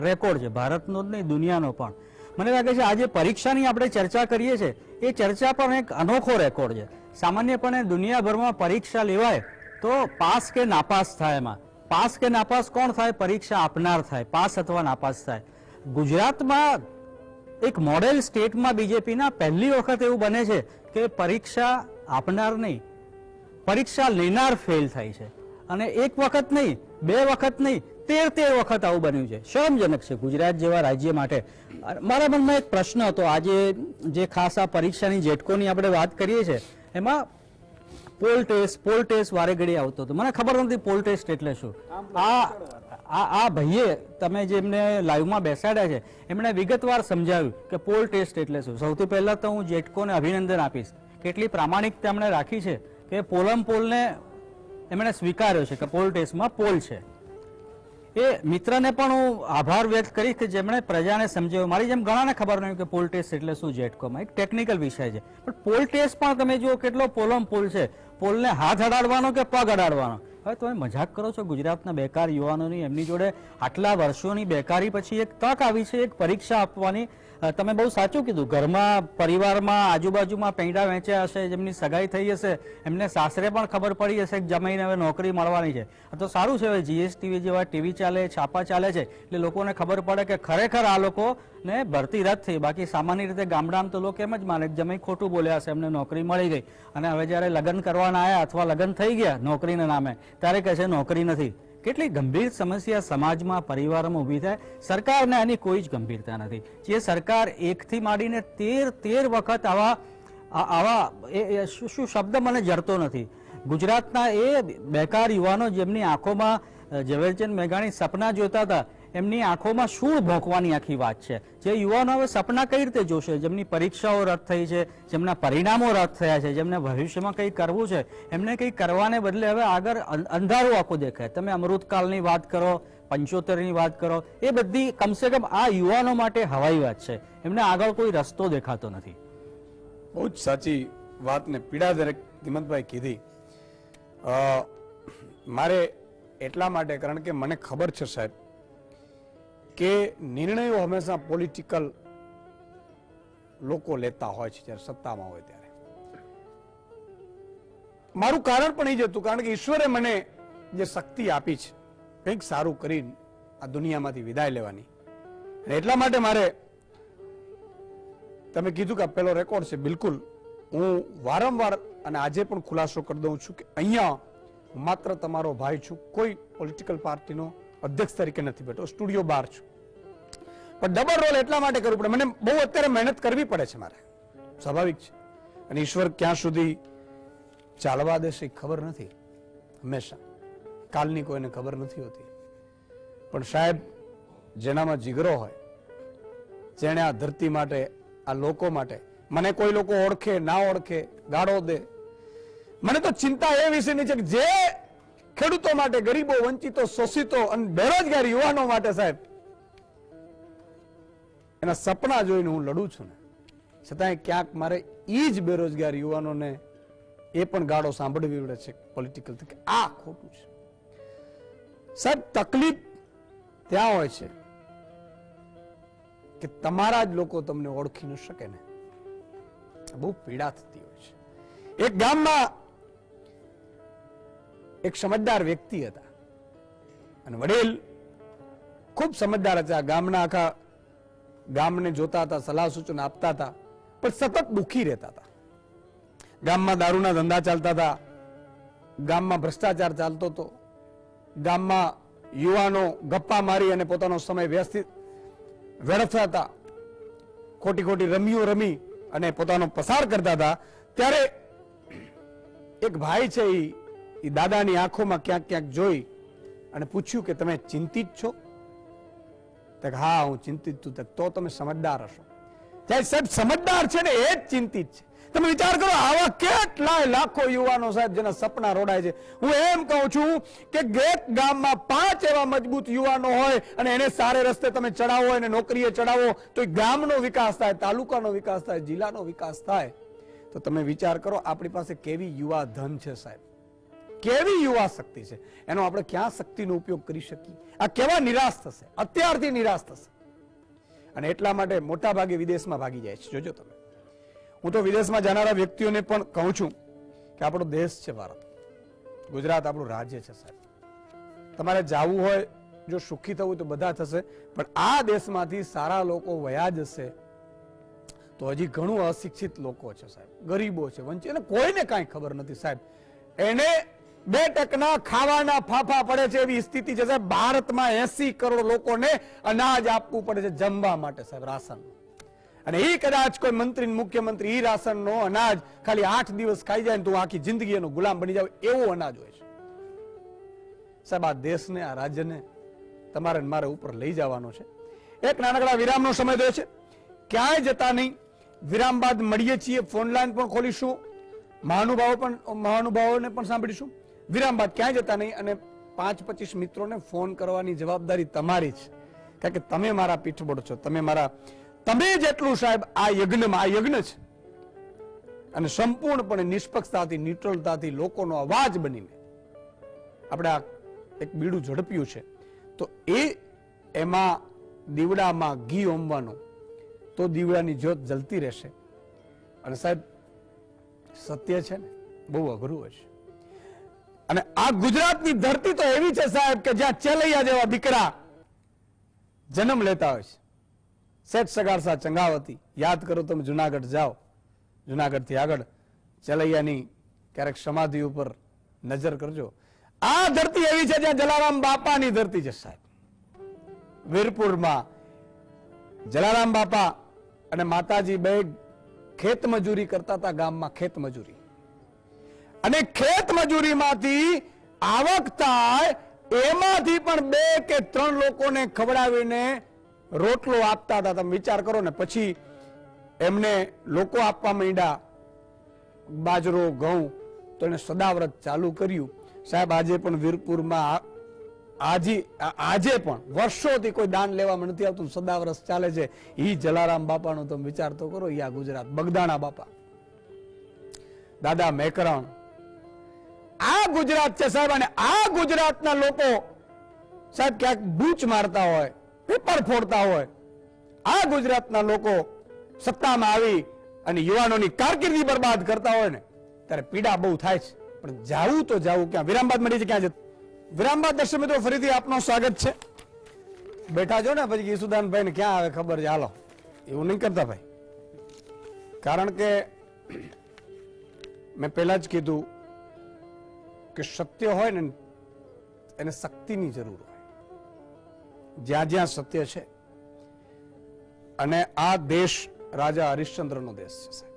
રેકોર્ડ છે, ભારતનો જ નહીં દુનિયાનો પણ. મને લાગે છે આજે પરીક્ષાની આપણે ચર્ચા કરીએ છીએ એ ચર્ચા પણ એક અનોખો રેકોર્ડ છે. સામાન્યપણે દુનિયાભરમાં પરીક્ષા લેવાય તો પાસ કે નાપાસ થાય. એમાં પાસ કે નાપાસ કોણ થાય? પરીક્ષા આપનાર થાય, પાસ અથવા નાપાસ થાય. ગુજરાતમાં એક મોડેલ સ્ટેટમાં બીજેપીના પહેલી વખત એવું બને છે કે પરીક્ષા આપનાર નહીં, પરીક્ષા લેનાર ફેલ થાય છે. અને એક વખત નહીં, બે વખત નહીં, 13 વખત આવું બન્યું છે. શરમજનક છે ગુજરાત જેવા રાજ્ય માટે. મારા મનમાં એક પ્રશ્ન હતો, આજે જે ખાસ આ પરીક્ષાની જેટકોની આપણે વાત કરીએ છીએ એમાં પોલ ટેસ્ટ વારે ઘડી આવતો હતો. મને ખબર નથી પોલ ટેસ્ટ એટલે શું. આ ભાઈએ, તમે જેમને લાઈવમાં બેસાડ્યા છે, એમણે વિગતવાર સમજાવ્યું કે પોલ ટેસ્ટ એટલે શું. સૌથી પહેલા તો હું જેટકોને અભિનંદન આપીશ, કેટલી પ્રામાણિકતા એમણે રાખી છે કે પોલને એમણે સ્વીકાર્યો છે કે પોલ ટેસ્ટમાં પોલ છે. એ મિત્રને પણ હું આભાર વ્યક્ત કરીશ કે જેમણે પ્રજાને સમજાવ્યું. મારી જેમ ઘણાને ખબર નહીં કે પોલ ટેસ્ટ એટલે શું. જેટકોમાં એક ટેકનિકલ વિષય છે, પણ પોલ ટેસ્ટ પણ તમે જુઓ કેટલો પોલ છે. પોલને હાથ અડાડવાનો કે પગ અડાડવાનો? હવે તમે મજાક કરો છો. ગુજરાતના બેકાર યુવાનોની, એમની જોડે આટલા વર્ષોની બેકારી પછી એક તક આવી છે એક પરીક્ષા આપવાની. તમે બહુ સાચું કીધું. ઘરમાં, પરિવારમાં, આજુબાજુમાં પૈડા વેચ્યા હશે, જેમની સગાઈ થઈ હશે, એમને સાસરે પણ ખબર પડી હશે કે જમાઈને હવે નોકરી મળવાની છે. તો સારું છે, હવે GSTV જેવા ટીવી ચાલે, છાપા ચાલે છે, એટલે લોકોને ખબર પડે કે ખરેખર આ લોકોને ભરતી રદ થઈ. બાકી સામાન્ય રીતે ગામડામાં તો લોકો એમ જ માને કે જમાઈ ખોટું બોલ્યા હશે, એમને નોકરી મળી ગઈ. અને હવે જયારે લગ્ન કરવાના આવ્યા અથવા લગ્ન થઈ ગયા નોકરીના નામે, ત્યારે કહે છે નોકરી નથી. કેટલી ગંભીર સમસ્યા સમાજમાં, પરિવારમાં ઊભી થાય. સરકારને આની કોઈ જ ગંભીરતા નથી. જે સરકાર 1 થી માંડીને 13 વખત આવા શું શબ્દ મને જડતો નથી. ગુજરાતના એ બેકાર યુવાનો જેમની આંખોમાં ઝવેરચંદ મેઘાણી સપના જોતા હતા, એમની આંખોમાં શું ભોંકવાની આખી વાત છે. જે યુવાનો હવે સપના કઈ રીતે જોશે? જેમની પરીક્ષાઓ રદ થઈ છે, જેમના પરિણામો રદ થયા છે, જેમને ભવિષ્યમાં કંઈ કરવું છે, એમને કંઈ કરવાને બદલે હવે આગળ અંધારું આખું દેખાય. તમે અમૃતકાળની વાત કરો, 75ની વાત કરો, એ બધી કમસે કમ આ યુવાનો માટે હવાઈ વાત છે. એમને આગળ કોઈ રસ્તો દેખાતો નથી. બહુ જ સાચી વાત ને પીડાદાયક હિંમતભાઈ કીધી. મારે એટલા માટે, કારણ કે મને ખબર છે સાહેબ કે નિર્ણયો હંમેશા પોલિટિકલ લોકો લેતા હોય છે જ્યારે સત્તામાં હોય ત્યારે. મારું કારણ પણ એ જ હતું, કારણ કે ઈશ્વરે મને જે શક્તિ આપી છે કંઈક સારું કરીને આ દુનિયામાંથી વિદાય લેવાની, અને એટલા માટે મારે તમે કીધું કે આ પહેલો રેકોર્ડ છે, બિલકુલ હું વારંવાર અને આજે પણ ખુલાસો કરી દઉં છું કે અહીંયા હું માત્ર તમારો ભાઈ છું, કોઈ પોલિટિકલ પાર્ટીનો અધ્યક્ષ તરીકે નથી બેઠો, સ્ટુડિયો બહાર છું, પણ ડબલ રોલ એટલા માટે કરવું પડે, મને બહુ અત્યારે મહેનત કરવી પડે છે મારે, સ્વાભાવિક છે, અને ઈશ્વર ક્યાં સુધી ચાલવા દેશે ખબર નથી, હંમેશા કાલની કોઈને ખબર નથી હોતી, પણ સાહેબ જેનામાં જીગરો હોય, જેણે આ ધરતી માટે, આ લોકો માટે, મને કોઈ લોકો ઓળખે ના ઓળખે, ગાળો દે, મને તો ચિંતા એ વિશેની છે કે જે ખેડૂતો માટે, ગરીબો, વંચિતો, શોષિતો અને બેરોજગાર યુવાનો માટે સાહેબ એના સપના જોઈને હું લડું છું ને, છતાંય ક્યાંક મારે ઈ જ બેરોજગાર યુવાનોને એ પણ ગાળો સાંભળવી પડે છે પોલિટિકલ, કે આ ખોટું છે. સાહેબ તકલીફ ત્યાં હોય છે કે તમારા જ લોકો તમને ઓળખી ન શકે ને, બહુ પીડા થતી હોય છે. એક ગામમાં એક સમજદાર વ્યક્તિ હતા અને વડીલ ખૂબ સમજદાર હતા, ગામના આખા ગામને જોતા હતા, સલાહ સૂચન આપતા હતા, પણ સતત દુઃખી રહેતા હતા. ગામમાં દારૂના ધંધા ચાલતા હતા, ગામમાં ભ્રષ્ટાચાર ચાલતો હતો, ગામમાં યુવાનો ગપ્પા મારી અને પોતાનો સમય વ્યવસ્થિત વેડફતા હતા, ખોટી ખોટી રમીઓ રમી અને પોતાનો પસાર કરતા હતા. ત્યારે એક ભાઈ છે એ દાદાની આંખોમાં ક્યાંક ક્યાંક જોઈ અને પૂછ્યું કે તમે ચિંતિત છો? હા હું ચિંતિત છું. તો તમે સમજદાર હશો. ત્યારે સાહેબ સમજદાર છે ને એ જ ચિંતિત છે. તમે વિચાર કરો, આવા કેટલાય લાખો યુવાનો સાહેબ જેના સપના રોડાય છે. હું એમ કહું છું કે એક ગામમાં 5 એવા મજબૂત યુવાનો હોય અને એને સારે રસ્તે તમે ચડાવો, એને નોકરીએ ચડાવો, તો ગામનો વિકાસ થાય, તાલુકાનો વિકાસ થાય, જિલ્લાનો વિકાસ થાય. તો તમે વિચાર કરો આપણી પાસે કેવી યુવા ધન છે સાહેબ, કેવી યુવા શક્તિ છે, એનો આપણે ક્યાં શક્તિનો ઉપયોગ કરી શકીએ? આ કેવા નિરાશ થશે, અત્યારથી નિરાશ થશે. અને એટલા માટે મોટા ભાગે વિદેશમાં ભાગી જાય છે. જોજો તમે, હું તો વિદેશમાં જનારા વ્યક્તિઓને પણ કહું છું કે આપણો દેશ છે ભારત, ગુજરાત આપણું રાજ્ય છે સાહેબ. તમારે જાવું હોય, જો સુખી થવું તો બધા થશે, પણ આ દેશમાંથી સારા લોકો વયા જશે તો હજી ઘણું અશિક્ષિત લોકો છે સાહેબ, ગરીબો છે, વંચિત, એને કોઈને કાંઈ ખબર નથી સાહેબ. એને 2 ટકના ખાવાના ફાફા પડે છે એવી સ્થિતિ છે સાહેબ. ભારતમાં 80 કરોડ લોકોને અનાજ આપવું પડે છે જમવા માટે સાહેબ, રાશન. અને એ કદાચ કોઈ મંત્રી મુખ્યમંત્રી એ રાશનનો અનાજ ખાલી 8 દિવસ ખાઈ જાય ને તો આખી જિંદગી એનો ગુલામ બની જાય એવું અનાજ હોય છે સાહેબ. આ દેશને, આ રાજ્યને તમારે મારે ઉપર લઈ જવાનો છે. એક નાનકડા વિરામનો સમય થયો છે, ક્યાંય જતા નહીં. વિરામ બાદ મળીએ છીએ, ફોન લાઈન પણ ખોલીશું, મહાનુભાવોને પણ સાંભળીશું. વિરામ બાદ ક્યાંય જતા નહીં અને 5-25 મિત્રોને ફોન કરવાની જવાબદારી તમારી છે, કારણ કે તમે મારા પીઠબળ છો, તમે જેટલું સાહેબ આ યજ્ઞમાં, આ યજ્ઞ છે અને સંપૂર્ણપણે નિષ્પક્ષતાથી, ન્યુટ્રલતાથી લોકોનો અવાજ બનીને આપણે આ એક બીડું ઝડપ્યું છે. તો એમાં દીવડામાં ઘી હોમવાનું, તો દીવડાની જ્યોત જલતી રહેશે. અને સાહેબ સત્ય છે ને બહુ અઘરું હોય છે. અને આ ગુજરાતની ધરતી તો એવી છે સાહેબ કે જ્યાં ચેલૈયા જેવા દીકરા જન્મ લેતા હોય છે. શેઠ સગારસા ચંગાવતી, યાદ કરો તમે, જુનાગઢ જાઓ, જુનાગઢ થી આગળ ચેલૈયાની ક્યારેક સમાધિ ઉપર નજર કરજો. આ ધરતી એવી છે જ્યાં જલારામ બાપાની ધરતી છે સાહેબ. વીરપુરમાં જલારામ બાપા અને માતાજી બે ખેત મજૂરી કરતા હતા ગામમાં, ખેત મજૂરી. અને ખેત મજૂરીમાંથી આવક થાય એમાંથી પણ 2 કે 3 લોકોને ખવડાવીને રોટલો આપતા હતા. તમે વિચાર કરો ને. પછી એમને લોકો આપવા માંડ્યા બાજરો, ઘઉં, તો એને સદાવ્રત ચાલુ કર્યું સાહેબ. આજે પણ વીરપુરમાં આજે પણ વર્ષોથી કોઈ દાન લેવામાં નથી આવતું, સદાવ્રત ચાલે છે. ઈ જલારામ બાપાનો તમે વિચાર તો કરો. યા ગુજરાત, બગદાણા બાપા, દાદા મેકરણ, આ ગુજરાત છે સાહેબ. અને આ ગુજરાતના લોકો સાહેબ ક્યાંક બૂચ મારતા હોય, પેપર ફોડતા હોય, આ ગુજરાતના લોકો સત્તામાં આવી અને યુવાનોની કારકિર્દી બરબાદ કરતા હોય ને ત્યારે પીડા બહુ થાય છે. પણ જાવું તો જાવું ક્યાં? વિરામ બાદ મળી છે ક્યાં જતું? વિરામ બાદ દર્શક મિત્રો ફરીથી આપનું સ્વાગત છે. બેઠા છો ને પછી ઈસુદાનભાઈ ને ક્યાં આવે ખબર છે, હાલો એવું નહીં કરતા ભાઈ. કારણ કે મેં પહેલા જ કીધું કે સત્ય હોય ને એને શક્તિની જરૂર હોય. જ્યાં જ્યાં સત્ય છે, અને આ દેશ રાજા હરિશ્ચંદ્રનો દેશ છે સાહેબ.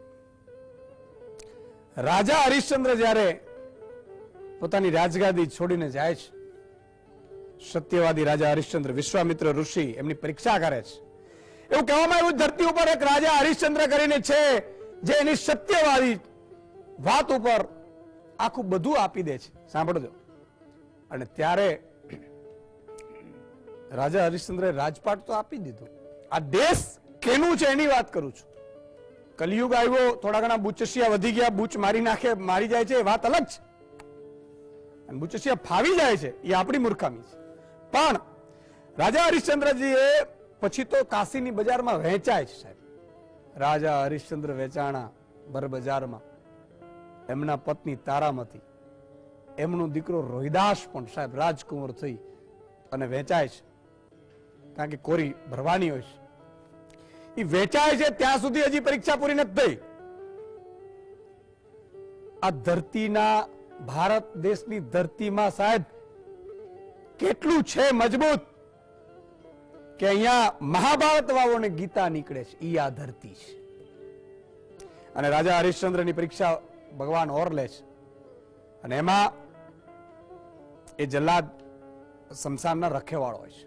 રાજા હરિશ્ચંદ્ર જ્યારે પોતાની રાજગાદી છોડીને જાય છે, સત્યવાદી રાજા હરિશ્ચંદ્ર, વિશ્વામિત્ર ઋષિ એમની પરીક્ષા કરે છે. એવું કહેવામાં આવ્યું ધરતી ઉપર એક રાજા હરિશ્ચંદ્ર કરીને છે જે એની સત્યવાદી વાત ઉપર આખું બધું આપી દે છે. સાંભળજો. અને ત્યારે રાજા હરિશ્ચંદ્રે રાજપાટ તો આપી દીધું. આ દેશ કેનું છે એની વાત કરું છું. કલિયુગ આવ્યો, થોડા ઘણા બુચસિયા વધી ગયા, બૂચ મારી જાય છે, એ વાત અલગ છે. અને બુચસિયા ફાવી જાય છે એ આપણી મૂર્ખામી છે. પણ રાજા હરિશ્ચંદ્રજીએ પછી તો કાશીની બજારમાં વેચાય છે સાહેબ. રાજા હરિશ્ચંદ્ર વેચાણા બર બજારમાં. એમના પત્ની તારામતી, એમનો દીકરો રોહિદાસ પણ સાહેબ રાજકુંવર થઈ અને વેચાય છે. કારણ કે કોરી ભરવાની હોય છે. એ વેચાય છે ત્યાં સુધી હજી પરીક્ષા પૂરી નથી થઈ. આ ધરતીના, ભારત દેશની ધરતીમાં સાહેબ કેટલું છે મજબૂત કે અહીંયા મહાભારત વાવો ને ગીતા નીકળે છે. ઈ આ ધરતી છે. અને રાજા હરિશ્ચંદ્રની પરીક્ષા ભગવાન ઓર લે છે. અને એમાં એ જલ્લાદ શમશાનના રખેવાળો હોય છે.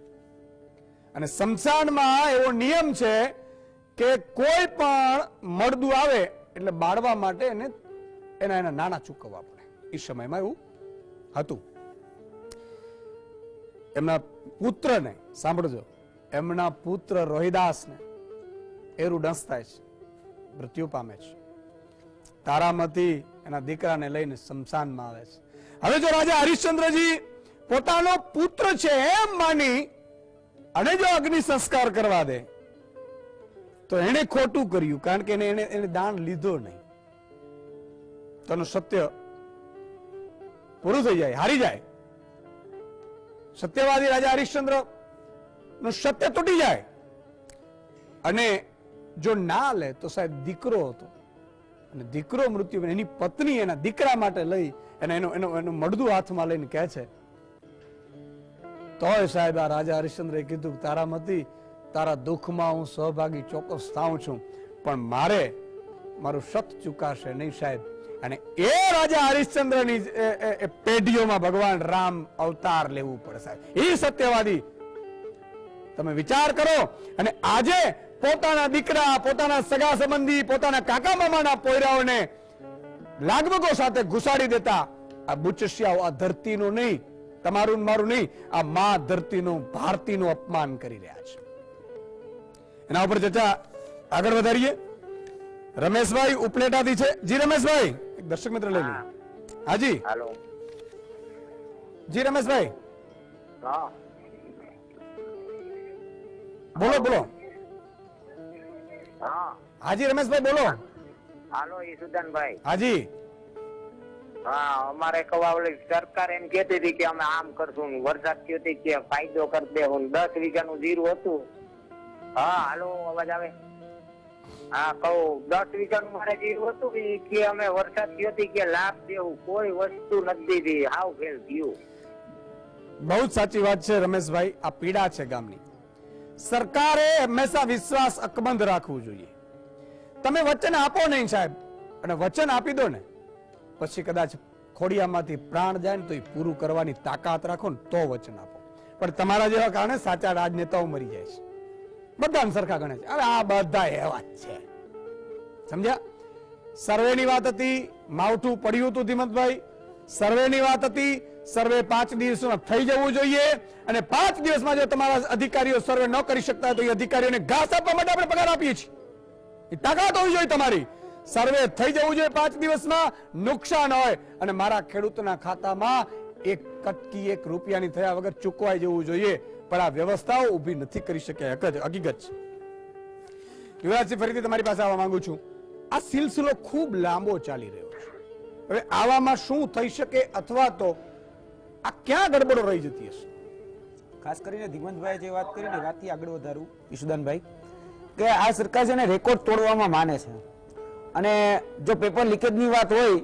અને શમશાનમાં એવો નિયમ છે કે કોઈ પણ મળદું આવે એટલે બાળવા માટે એના નાના ચૂકવવા પડે. એ સમયમાં એવું હતું. એમના પુત્રને, સાંભળજો, એમના પુત્ર રોહિદાસને એરું ડંસ થાય છે, મૃત્યુ પામે છે. તારામતી એના દીકરાને લઈને શમશાનમાં આવે છે. હવે જો રાજા હરિશ્ચંદ્રજી પોતાનો પુત્ર છે એમ માની અને જો અગ્નિ સંસ્કાર કરવા દે તો એને ખોટું કર્યું. કારણ કે એને દાન લીધો નહીં. તો એનું સત્ય પૂરું થઈ જાય, હારી જાય. સત્યવાદી રાજા હરિશ્ચંદ્ર નું સત્ય તૂટી જાય. અને જો ના લે તો સાહેબ દીકરો હતો, અને દીકરો મૃત્યુ, એની પત્ની એના દીકરા માટે લઈ અને એનું મળદું હાથમાં લઈને કહે છે, તોય સાહેબ આ રાજા હરિશ્ચંદ્રએ કીધું, તારામતી, તારા દુઃખમાં હું સહભાગી ચોક્કસ થાઉં છું, પણ મારું સત ચુકાશે નહીં સાહેબ. અને એ રાજા હરિશ્ચંદ્રની પેઢીઓમાં ભગવાન રામ અવતાર લેવું પડે સાહેબ. એ સત્યવાદી. તમે વિચાર કરો. અને આજે પોતાના દીકરા, પોતાના સગા સંબંધી, પોતાના કાકા મામાના પોયરાઓને લાગવગો સાથે ઘુસાડી દેતા આ બુચસિયાઓ આ ધરતીનું નહીં, તમારું મારું નહીં, આ મા ધરતીનું, ભારતીનું અપમાન કરી રહ્યા છે. એના ઉપર ચર્ચા આગળ વધારીએ. રમેશભાઈ ઉપલેટાથી છે. જી રમેશભાઈ, એક દર્શક મિત્ર લઈ લો. હાજી. હેલો. જી રમેશભાઈ, હા બોલો બોલો. હા હાજી રમેશભાઈ બોલો. હાલો ઈસુદાનભાઈ. હાજી. હા, અમારે કવાવલી સરકાર એમ કહેતી હતી કે અમે આમ કરશું, વરસાદ થયો હતી કે ફાયદો કરી દેવું, 10 વીઘાનું જીરું હતું. હા હાલો, અવાજ આવે? હા કહું, 10 વીઘાનું મારે જીરું હતું કે અમે વરસાદ થયો હતી કે લાભ દેવું, કોઈ વસ્તુ નથી દીધી, હાવ ફેલ થયું. બહુ જ સાચી વાત છે રમેશભાઈ. આ પીડા છે ગામની. સરકારે હંમેશા વિશ્વાસ અકબંધ રાખવું જોઈએ. તમે વચન આપો નહીં સાહેબ, અને વચન આપી દો ને પછી કદાચ ખોડિયામાંથી પ્રાણ જાય ને તો એ પૂરું કરવાની તાકાત રાખો ને તો વચન આપો. પણ તમારા જેવા કારણે સાચા રાજનેતાઓ મરી જાય છે. બધાને સરખા ગણે છે. હવે આ બધા એવા જ છે, સમજ્યા? સર્વેની વાત હતી, માવઠું પડ્યું હતું ધીમતભાઈ. સર્વેની વાત હતી, સર્વે 5 દિવસમાં થઈ જવું જોઈએ. અને 5 દિવસમાં જો તમારા અધિકારીઓ સર્વે ન કરી શકતા તો એ અધિકારીઓને ઘાસ આપવા માટે આપણે પગાર આપીએ છીએ. એ તાકાત હોવી જોઈએ તમારી. સર્વે થઈ જવું જોઈએ 5 દિવસમાં, નુકસાન હોય અને મારા ખેડૂતના ખાતામાં એક કટકી 1 રૂપિયાની થયા વગર ચૂકવાઈ જવું જોઈએ. પણ આ વ્યવસ્થાઓ ઊભી નથી કરી શક્યા. હકીકત છે. યુવરાજસિંહ, ફરીથી તમારી પાસે આવવા માંગુ છું. આ સિલસિલો ખૂબ લાંબો ચાલી રહ્યો છે. હવે આવામાં શું થઈ શકે, અથવા તો આ ક્યાં ગડબડો રહી જતી હશે? ખાસ કરીને ધીમંતભાઈ જે વાત કરી ને વાતથી આગળ વધારું ઈશુદાનભાઈ કે આ સરકાર છે ને રેકોર્ડ તોડવામાં માને છે અને જો પેપર લીકેજની વાત હોય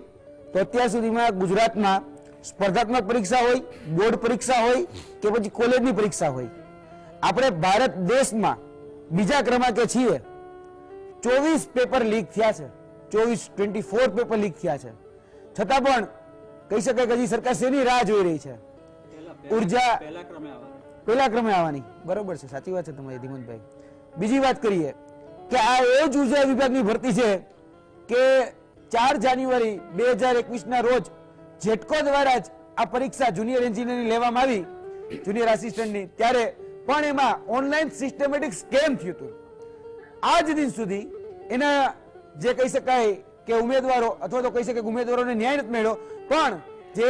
તો અત્યાર સુધીમાં ગુજરાતમાં સ્પર્ધાત્મક પરીક્ષા હોય, બોર્ડ પરીક્ષા હોય કે પછી કોલેજની પરીક્ષા હોય, આપણે ભારત દેશમાં બીજા ક્રમાંકે છીએ. 24 પેપર લીક થયા છે, 24 પેપર લીક થયા છે. છતાં પણ કહી શકાય કે હજી સરકાર શેની રાહ જોઈ રહી છે? ઉર્જા પહેલા ક્રમે આવવાની. બરોબર છે, સાચી વાત છે તમારી ધીમંતભાઈ. બીજી વાત કરીએ કે આ એ જ ઉર્જા વિભાગની ભરતી છે કે 4 જાન્યુઆરી 2021 ના રોજ જેટકો દ્વારા જ આ પરીક્ષા જુનિયર એન્જિનિયરની લેવામાં આવી, જુનિયર આસિસ્ટન્ટની, ત્યારે પણ એમાં ઓનલાઈન સિસ્ટમેટિક સ્કેમ થયું હતું. આજ દિન સુધી એના જે કહી શકાય કે ઉમેદવારો અથવા તો કહી શકાય કે ઉમેદવારોને ન્યાય નથી મળ્યો, પણ જે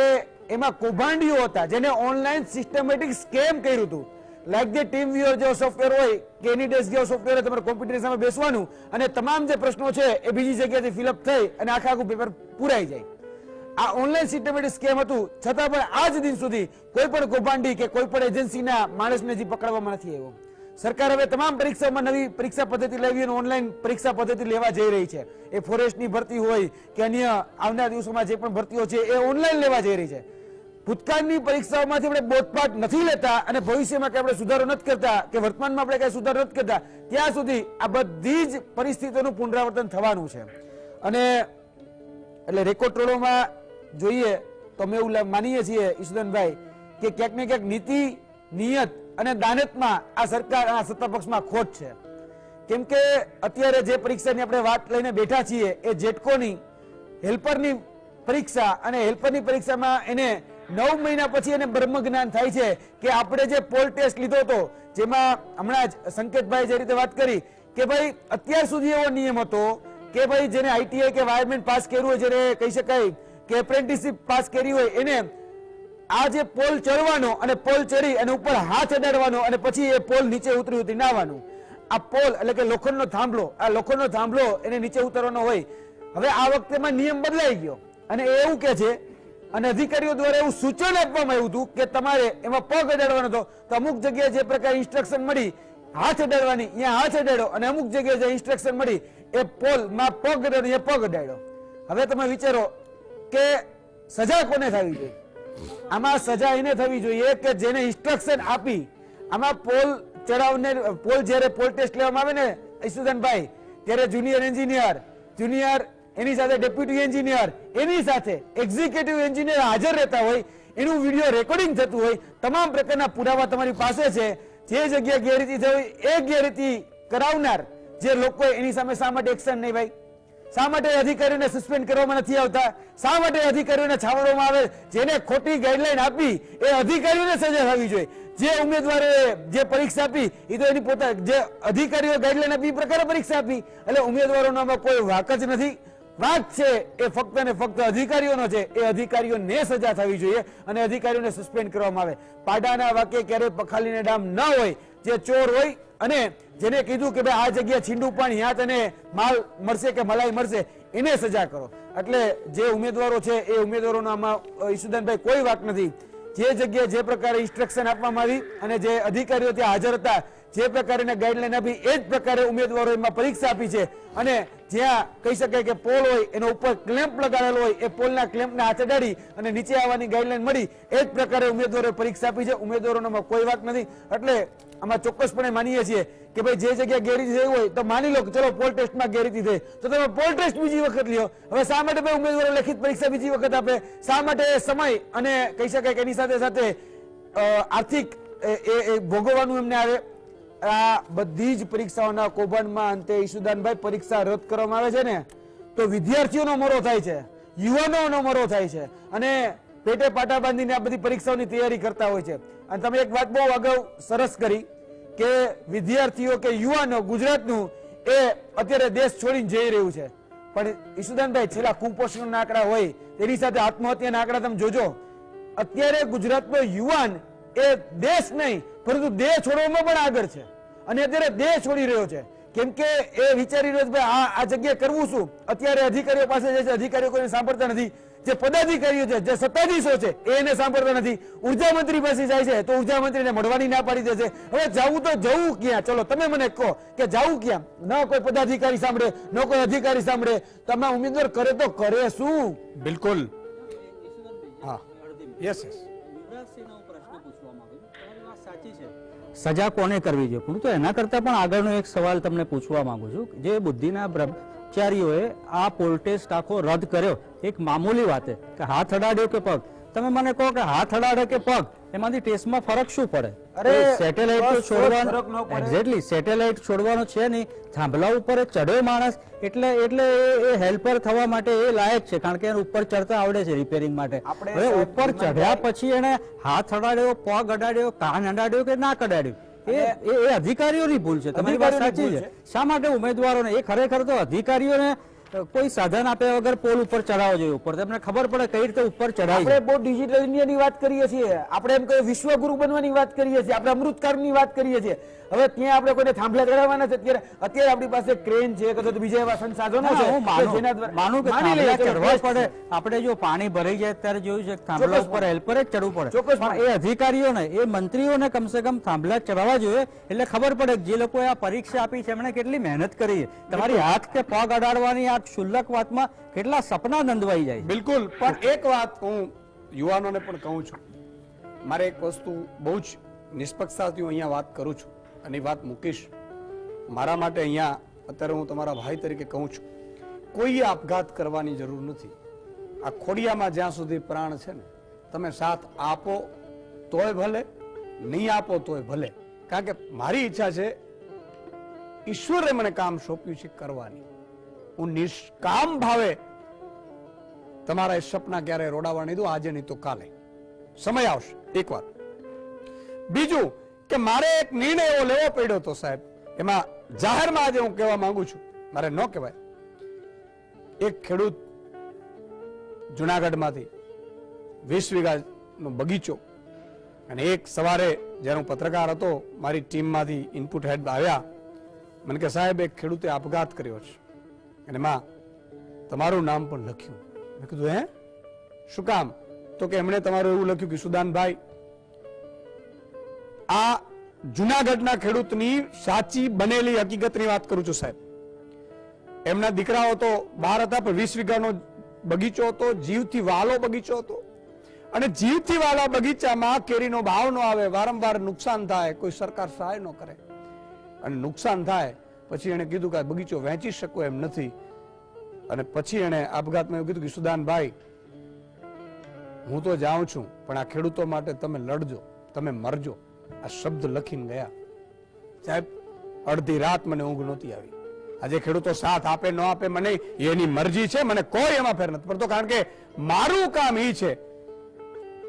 એમાં કૌભાંડીઓ હતા જેને ઓનલાઈન સિસ્ટમેટિક સ્કેમ કર્યું હતું, લાઈક જે ટીમ વ્યુઅર જેવો સોફ્ટવેર હોય કે એનીડેસ્ક જેવો સોફ્ટવેર, તમારે કોમ્પ્યુટર સામે બેસવાનું અને તમામ જે પ્રશ્નો છે એ બીજી જગ્યાએથી ફિલઅપ થઈ અને આખું પેપર પૂરાઈ જાય. આ ઓનલાઈન સિસ્ટમેટિક સ્કેમ હતું. છતાં પણ આજ દિન સુધી કોઈ પણ કૌભાંડી કે કોઈ પણ એજન્સીના માણસને હજી પકડવામાં નથી આવ્યો. સરકાર હવે તમામ પરીક્ષાઓમાં નવી પરીક્ષા પદ્ધતિ લાવી અને ઓનલાઈન પરીક્ષા પદ્ધતિ લેવા જઈ રહી છે. એ ફોરેસ્ટની ભરતી હોય કે અન્ય આવનાર દિવસોમાં જે પણ ભરતીઓ છે એ ઓનલાઈન લેવા જઈ રહી છે. ભૂતકાળની પરીક્ષાઓમાંથી આપણે બોધપાઠ નથી લેતા અને ભવિષ્યમાં કે આપણે સુધારો નથી કરતા કે વર્તમાનમાં આપણે કઈ સુધારો નથી કરતા, ત્યાં સુધી આ બધી જ પરિસ્થિતિઓનું પુનરાવર્તન થવાનું છે. અને એટલે રેકોર્ડ તોડવામાં જોઈએ તો અમે એવું માનીએ છીએ ઈશુદાનભાઈ કે ક્યાંક ને ક્યાંક નીતિ, નિયત અને દાનતમાં આ સરકાર, આ સત્તા પક્ષમાં ખોટ છે. કેમ કે અત્યારે જે પરીક્ષાની આપણે વાત લઈને બેઠા છીએ એ જેટકોની હેલ્પરની પરીક્ષા, અને હેલ્પરની પરીક્ષામાં એને 9 મહિના પછી એને બ્રહ્મ જ્ઞાન થાય છે કે આપણે જે પોલ ટેસ્ટ લીધો હતો, જેમાં હમણાં જ સંકેતભાઈ જે રીતે વાત કરી કે ભાઈ અત્યાર સુધી એવો નિયમ હતો કે ભાઈ જેને આઈટીઆઈ કે વાયરમેન્ટ પાસ કર્યું હોય, જેને કહી શકાય કે એપ્રેન્ટિસશીપ પાસ કરી હોય, એને આ જે પોલ ચડવાનો અને પોલ ચડી અને ઉપર હાથ અડાડવાનો અને પછી એ પોલ નીચે ઉતરી ઉતરી નાવાનું. આ પોલ એટલે કે લોખંડનો થાંભલો, આ લોખંડનો થાંભલો એને નીચે ઉતરવાનો હોય. હવે આ વખતેમાં નિયમ બદલાઈ ગયો અને એવું કે છે અને અધિકારીઓ દ્વારા એવું સૂચન આપવામાં આવ્યું હતું કે તમારે એમાં પગ અડાડવાનો હતો, તો અમુક જગ્યાએ જે પ્રકારે ઇન્સ્ટ્રક્શન મળી હાથ અડાડવાની, અહીંયા હાથ અડાડ્યો, અને અમુક જગ્યાએ જે ઇન્સ્ટ્રક્શન મળી એ પોલમાં પગ અડાડ્યો, એ પગ અડાડ્યો. હવે તમે વિચારો કે સજા કોને થવી જોઈએ? આમાં સજા એને થવી જોઈએ કે જેને ઇન્સ્ટ્રક્શન આપી. આમાં પોલ ચડાવને, પોલ જ્યારે પોલ ટેસ્ટ લેવામાં આવે ને ઈશુદાનભાઈ, ત્યારે જુનિયર એન્જિનિયર, જુનિયર એની સાથે ડેપ્યુટી એન્જિનિયર, એની સાથે એક્ઝિક્યુટિવ એન્જિનિયર હાજર રહેતા હોય, એનું વિડીયો રેકોર્ડિંગ થતું હોય, તમામ પ્રકારના પુરાવા તમારી પાસે છે. જે જગ્યાએ ગેરરીતિ થઈ હોય એ ગેરરીતિ કરાવનાર જે લોકો, એની સામે શા માટે એક્શન નહીં ભાઈ? શા માટે અધિકારીઓને સસ્પેન્ડ કરવામાં નથી આવતા? શા માટે અધિકારીઓને છાવરવામાં આવે? જેને ખોટી ગાઈડલાઈન આપી એ અધિકારીઓને સજા થવી જોઈએ. જે ઉમેદવારોએ જે પરીક્ષા આપી એ તો એની પોતા, જે અધિકારીઓ ગાઈડલાઈન આપી એ પ્રકારે પરીક્ષા આપી, એટલે ઉમેદવારોનો આમાં કોઈ વાંક જ નથી. વાંક છે એ ફક્ત ને ફક્ત અધિકારીઓનો છે. એ અધિકારીઓને સજા થવી જોઈએ અને અધિકારીઓને સસ્પેન્ડ કરવામાં આવે. પાડાના વાક્ય ક્યારે પખાલીને ડામ ન હોય. જે ચોર હોય અને જેને કીધું કે ભાઈ આ જગ્યા છીંડું પણ યા તને માલ મળશે કે મલાઈ મળશે, એને સજા કરો. એટલે જે ઉમેદવારો છે એ ઉમેદવારોનો આમાં ઈશુદાનભાઈ કોઈ વાંક નથી. જે જગ્યાએ જે પ્રકારે ઇન્સ્ટ્રક્શન આપવામાં આવી અને જે અધિકારીઓ ત્યાં હાજર હતા, જે પ્રકારે ગાઈડલાઈન આપી એ જ પ્રકારે ઉમેદવારો એમાં પરીક્ષા આપી છે. અને જ્યાં કહી શકાય કે પોલ હોય એનો ઉપર ક્લેમ્પ લગાવેલો હોય, એ પોલના ક્લેમ્પને હાથ અડાડી અને નીચે આવવાની ગાઈડલાઈન મળી, એ જ પ્રકારે ઉમેદવારોએ પરીક્ષા આપી છે. ઉમેદવારોમાં કોઈ વાત નથી. એટલે આમાં ચોક્કસપણે માનીએ છીએ કે ભાઈ જે જગ્યાએ ગેરરીતિ થઈ હોય તો માની લો કે ચલો પોલ ટેસ્ટમાં ગેરરીતિ થઈ તો તમે પોલ ટેસ્ટ બીજી વખત લ્યો. હવે શા માટે ભાઈ ઉમેદવારો લેખિત પરીક્ષા બીજી વખત આપે? શા માટે સમય અને કહી શકાય કે એની સાથે સાથે આર્થિક એ ભોગવવાનું એમને આવે? આ બધી જ પરીક્ષાઓના કૌભાંડમાં અંતે ઈશુદાનભાઈ પરીક્ષા રદ કરવામાં આવે છે ને તો વિદ્યાર્થીઓનો મરો થાય છે, યુવાનોનો મરો થાય છે અને પેટે પાટા બાંધીને આ બધી પરીક્ષાઓની તૈયારી કરતા હોય છે. અને તમે એક વાત બહુ અગાઉ સરસ કરી કે વિદ્યાર્થીઓ કે યુવાનો ગુજરાતનું એ અત્યારે દેશ છોડીને જઈ રહ્યું છે. પણ ઈશુદાનભાઈ છેલ્લા કુપોષણના આંકડા હોય તેની સાથે આત્મહત્યાના આંકડા તમે જોજો. અત્યારે ગુજરાતનો યુવાન એ દેશ નહીં પરંતુ દેહ છોડવામાં પણ આગળ છે અને અત્યારે દેહ છોડી રહ્યો છે. કેમ કે એ વિચારી રહ્યો છે ભાઈ આ જગ્યાએ કરવું શું. અત્યારે અધિકારીઓ પાસે જે છે અધિકારીઓ કોઈને સાંભળતા નથી, જે પદાધિકારીઓ છે, જે સત્તાધીશો છે એને સાંભળતા નથી. ઉર્જા મંત્રી પાસે જાય છે તો ઉર્જા મંત્રીને મળવાની ના પાડી દે છે. હવે જવું તો જવું ક્યાં? ચલો તમે મને કહો કે જવું ક્યાં? ન કોઈ પદાધિકારી સાંભળે, ન કોઈ અધિકારી સાંભળે, તમે ઉમેદવાર કરે તો કરે શું? બિલકુલ. હા, યસ યસ. સજા કોને કરવી જોઈએ? હું તો એના કરતા પણ આગળનો એક સવાલ તમને પૂછવા માંગુ છું. જે બુદ્ધિના બ્રહ્મચારીઓએ આ પોલ ટેસ્ટ આખો રદ કર્યો, એક મામૂલી વાતે કે હાથ અડાડ્યો કે પગ, તમે મને કહો કે હાથ અડાડે કે પગ, એમાંથી ટેસ્ટમાં ફરક શું પડે? અરે, સેટેલાઇટ બસ ફરક ન છોડવાનો, પડે. એક્ઝેક્ટલી સેટેલાઇટ છોડવાનો છે નહીં, થાંભલા ઉપર એ ચડ્યો માણસ એટલે એ હેલ્પર થવા માટે એ લાયક છે, કારણ કે એને ઉપર ચડતા આવડે છે રિપેરિંગ માટે. આપણે હવે સાહેબ ઉપર ચઢ્યા પછી એને હાથ અડાડ્યો, પગ અડાડ્યો, કાન અડાડ્યો કે નાક અડાડ્યું, એ અધિકારીઓની ભૂલ છે. તમારી વાત સાચી છે. શા માટે ઉમેદવારોને, એ ખરેખર તો અધિકારીઓને કોઈ સાધન આપ્યા વગર પોલ ઉપર ચડાવવો જોઈએ. ઉપર તમને ખબર પડે કઈ રીતે ઉપર ચડાય. આપણે બહુ ડિજિટલ ઇન્ડિયાની વાત કરીએ છીએ, આપણે એમ કહીએ વિશ્વગુરુ બનવાની વાત કરીએ છીએ, આપણે અમૃતકાળની વાત કરીએ છીએ. હવે ત્યાં આપણે કોઈને થાંભલા ચડાવવાના છે? અત્યારે આપણી પાસે ક્રેન છે કે બીજા એવા સંસાધનો છે હું કે જેના દ્વારા માનું કે માની લઈએ થાંભલા ચડવા ચડવા પડે. આપણે જો પાણી ભરાઈ જાય ત્યારે જોયું છે કે થાંભલા ચોક્કસ ઉપર હેલ્પર જ ચડવું પડે. ચોક્કસ પણ એ અધિકારીઓને, એ મંત્રીઓને કમસે કમ થાંભલા ચડવા જોઈએ, એટલે ખબર પડે કે જે લોકોએ આ પરીક્ષા આપી છે એમણે કેટલી મહેનત કરી છે. તમારી હાથ કે પગ અડાડવાની આ ક્ષુલ્લક વાતમાં કેટલા સપના નંદવાઈ જાય. બિલકુલ. પણ એક વાત હું યુવાનોને પણ કહું છું, મારે એક વસ્તુ બહુ જ નિષ્પક્ષતાથી હું અહીંયા વાત કરું છું અને વાત મૂકીશ. મારા માટે અહીંયા અત્યારે હું તમારા ભાઈ તરીકે કહું છું, કોઈએ આપઘાત કરવાની જરૂર નથી. આ ખોડિયામાં જ્યાં સુધી પ્રાણ છે ને, તમે સાથ આપો તોય ભલે, નહીં આપો તોય ભલે. કારણ કે મારી ઈચ્છા છે, ઈશ્વરે મને કામ સોંપ્યું છે કરવાની. હું નિષ્કામ ભાવે તમારા એ સપના ક્યારે રોડાવા નહીં દઉં, આજે નહીં તો કાલે. સમય આવશે. એક વાત. બીજું કે મારે એક નિર્ણય એવો લેવો પડ્યો હતો સાહેબ, એમાં જાહેરમાં આજે હું કહેવા માંગુ છું, મારે ન કહેવાય. એક ખેડૂત જુનાગઢમાંથી 20 વીઘાનો બગીચો, અને એક સવારે જ્યારે હું પત્રકાર હતો, મારી ટીમમાંથી ઇનપુટ હેડ આવ્યા, મને કે સાહેબ એક ખેડૂતે આપઘાત કર્યો છે અને એમાં તમારું નામ પણ લખ્યું. મેં કીધું હે, શું કામ? તો કે એમણે તમારું એવું લખ્યું કે સુદાનભાઈ, આ જુનાગઢના ખેડૂતની સાચી બનેલી હકીકતની વાત કરું છું સાહેબ. એમના દીકરાઓ તો બહાર હતા, પણ 20 વીઘાનો બગીચો હતો, જીવથી વાલો બગીચો હતો, અને જીવથી વાલા બગીચામાં કેરીનો ભાવ ન આવે, વારંવાર નુકસાન થાય, કોઈ સરકાર સહાય ન કરે, અને નુકસાન થાય પછી એને કીધું કે આ બગીચો વેચી શકો એમ નથી. અને પછી એને આપઘાતમાં એવું કીધું કે સુદાનભાઈ, હું તો જાઉં છું, પણ આ ખેડૂતો માટે તમે લડજો, તમે મરજો. આ શબ્દ લખીને ગયા. સાહેબ, અડધી રાત મને ઊંઘ નહોતી આવી. આજે ખેડૂતો સાથ આપે ન આપે મને એની મરજી છે, મને કોઈ એમાં ફેર નથી પડતો, કારણ કે મારું કામ એ છે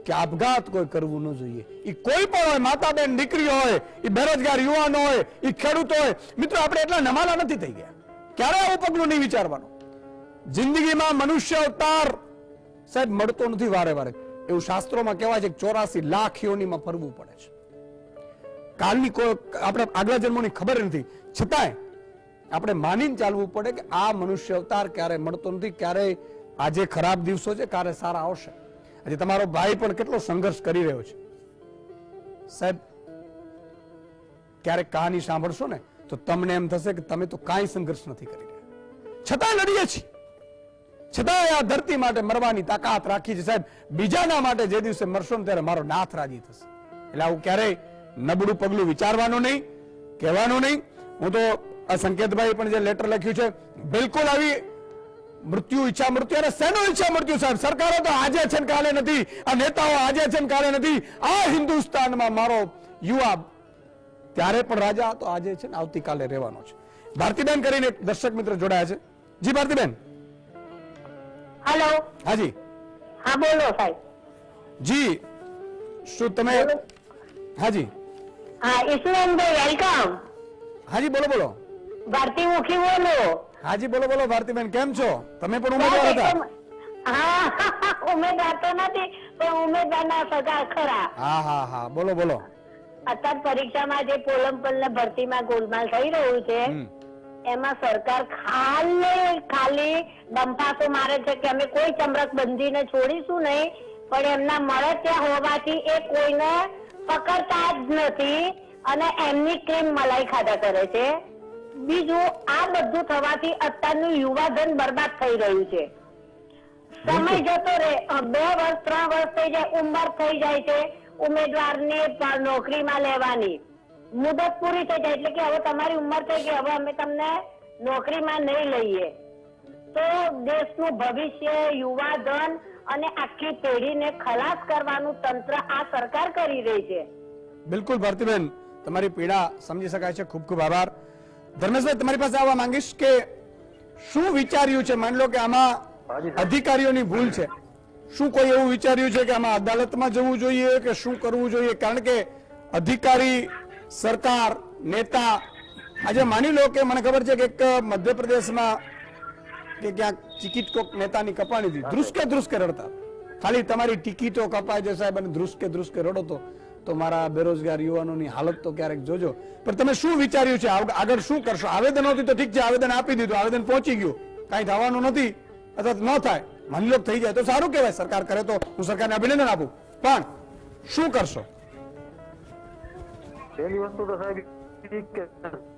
કે આપઘાત કોઈ કરવું ન જોઈએ. એ કોઈ પણ હોય, માતા બેન દીકરી હોય, એ બેરોજગાર યુવાનો હોય, એ ખેડૂતો હોય. મિત્રો, આપણે એટલા નમાલા નથી થઈ ગયા, ક્યારે આવું પગલું નહીં વિચારવાનું. જિંદગીમાં મનુષ્ય અવતાર સાહેબ મળતો નથી વારે વારે. એવું શાસ્ત્રોમાં કહેવાય છે કે 84 લાખ યોનીમાં ફરવું પડે છે. કાલની કોઈ આપણે આગલા જન્મોની ખબર નથી, છતાંય આપણે માનીને ચાલવું પડે કે આ મનુષ્ય અવતાર ક્યારે મળતો નથી, ક્યારે આજે ખરાબ દિવસો છે, ક્યારે સારા આવશે. આજે તમારો ભાઈ પણ કેટલો સંઘર્ષ કરી રહ્યો છે સાહેબ. ક્યારેક કહાની સાંભળશો ને તો તમને એમ થશે કે તમે તો કાંઈ સંઘર્ષ નથી કરી રહ્યા, છતાં લડીએ છીએ, છતાં આ ધરતી માટે મરવાની તાકાત રાખી છે સાહેબ. બીજાના માટે જે દિવસે મરશો ને ત્યારે મારો નાથ રાજી થશે. એટલે આવું ક્યારેય નબળું પગલું વિચારવાનું નહીં, કહેવાનું નહીં. હું તો આ સંકેતભાઈ પણ જે લેટર લખ્યું છે, બિલકુલ આવી મૃત્યુ, ઈચ્છા મૃત્યુ, અને શેનો ઈચ્છા મૃત્યુ સાહેબ? સરકારો તો આજે છે ને કાલે નથી, આ નેતાઓ આજે છે ને કાલે નથી. આ હિન્દુસ્તાનમાં મારો યુવા ત્યારે પણ રાજા હતો, આજે છે ને આવતીકાલે રહેવાનો છે. ભારતીબેન કરીને એક દર્શક મિત્ર જોડાયા છે. જી ભારતીબેન. હેલો. હાજી. હા બોલો સાહેબ. જી, શું તમે? હાજી. હા ઈશ્વરભાઈ વેલકમ. હાજી બોલો બોલો. ભારતી મુખી બોલો. હાજી બોલો બોલો. ભારતીબેન કેમ છો? તમે પણ ઉમેદવાર હતા? હા ઉમેદવાર તો નથી, પણ ઉમેદવારના સગા ખરા. હા હા હા, બોલો બોલો. અત્યારે પરીક્ષામાં જે પોલમ પલ ભરતીમાં ગોલમાલ થઈ રહ્યું છે, એમાં સરકાર ખાલી ડંફાસો મારે છે કે અમે કોઈ ચમરક બંધીને છોડીશું નહીં, પણ એમના મળે ત્યાં હોવાથી એ કોઈને પકડતા જ નથી અને એમની ક્રીમ મલાઈ ખાધા કરે છે. બીજું, આ બધું થવાથી અત્યારનું યુવાધન બરબાદ થઈ રહ્યું છે. સમય જતો રહે, 2 વર્ષ 3 વર્ષ થઈ જાય, ઉંમર થઈ જાય છે ઉમેદવારને નોકરીમાં લેવાની, મુદત પૂરી થઈ જાય એટલે કે હવે તમારી ઉંમર થઈ ગઈ, હવે અમે તમને નોકરીમાં નહીં લઈએ. તો દેશનું ભવિષ્ય, યુવાધન અને આખી પેઢીને ખલાસ કરવાનું તંત્ર આ સરકાર કરી રહી છે. બિલકુલ ભારતીબેન, તમારી પીડા સમજી શકાય છે. ખૂબ ખૂબ આભાર. ધર્મેશભાઈ, તમારી પાસે આવવા માંગીશ કે શું વિચાર્યું છે? માની લો કે આમાં અધિકારીઓની ભૂલ છે, શું કોઈ એવું વિચાર્યું છે કે આમાં અદાલતમાં જવું જોઈએ કે શું કરવું જોઈએ? કારણ કે અધિકારી, સરકાર, નેતા, આજે માની લો કે મને ખબર છે કે એક મધ્યપ્રદેશમાં કે ક્યાંક ટિકિટ કોક નેતાની કપાણી હતી, ધ્રુસકે રડતા, ખાલી તમારી ટિકિટો કપાય છે સાહેબ અને ધ્રુસકે રડો તો મારા બેરોજગાર યુવાનોની હાલત તો ક્યારેક જોજો. પણ તમે શું વિચાર્યું છે આગળ શું કરશો? આવેદનોથી તો ઠીક છે, આવેદન આપી દીધું, આવેદન પહોંચી ગયું, કાંઈ થવાનું નથી અથવા ન થાય, માની લો થઈ જાય તો સારું કહેવાય, સરકાર કરે તો હું સરકારને અભિનંદન આપું, પણ શું કરશો? પહેલી વસ્તુ તો સાહેબ કે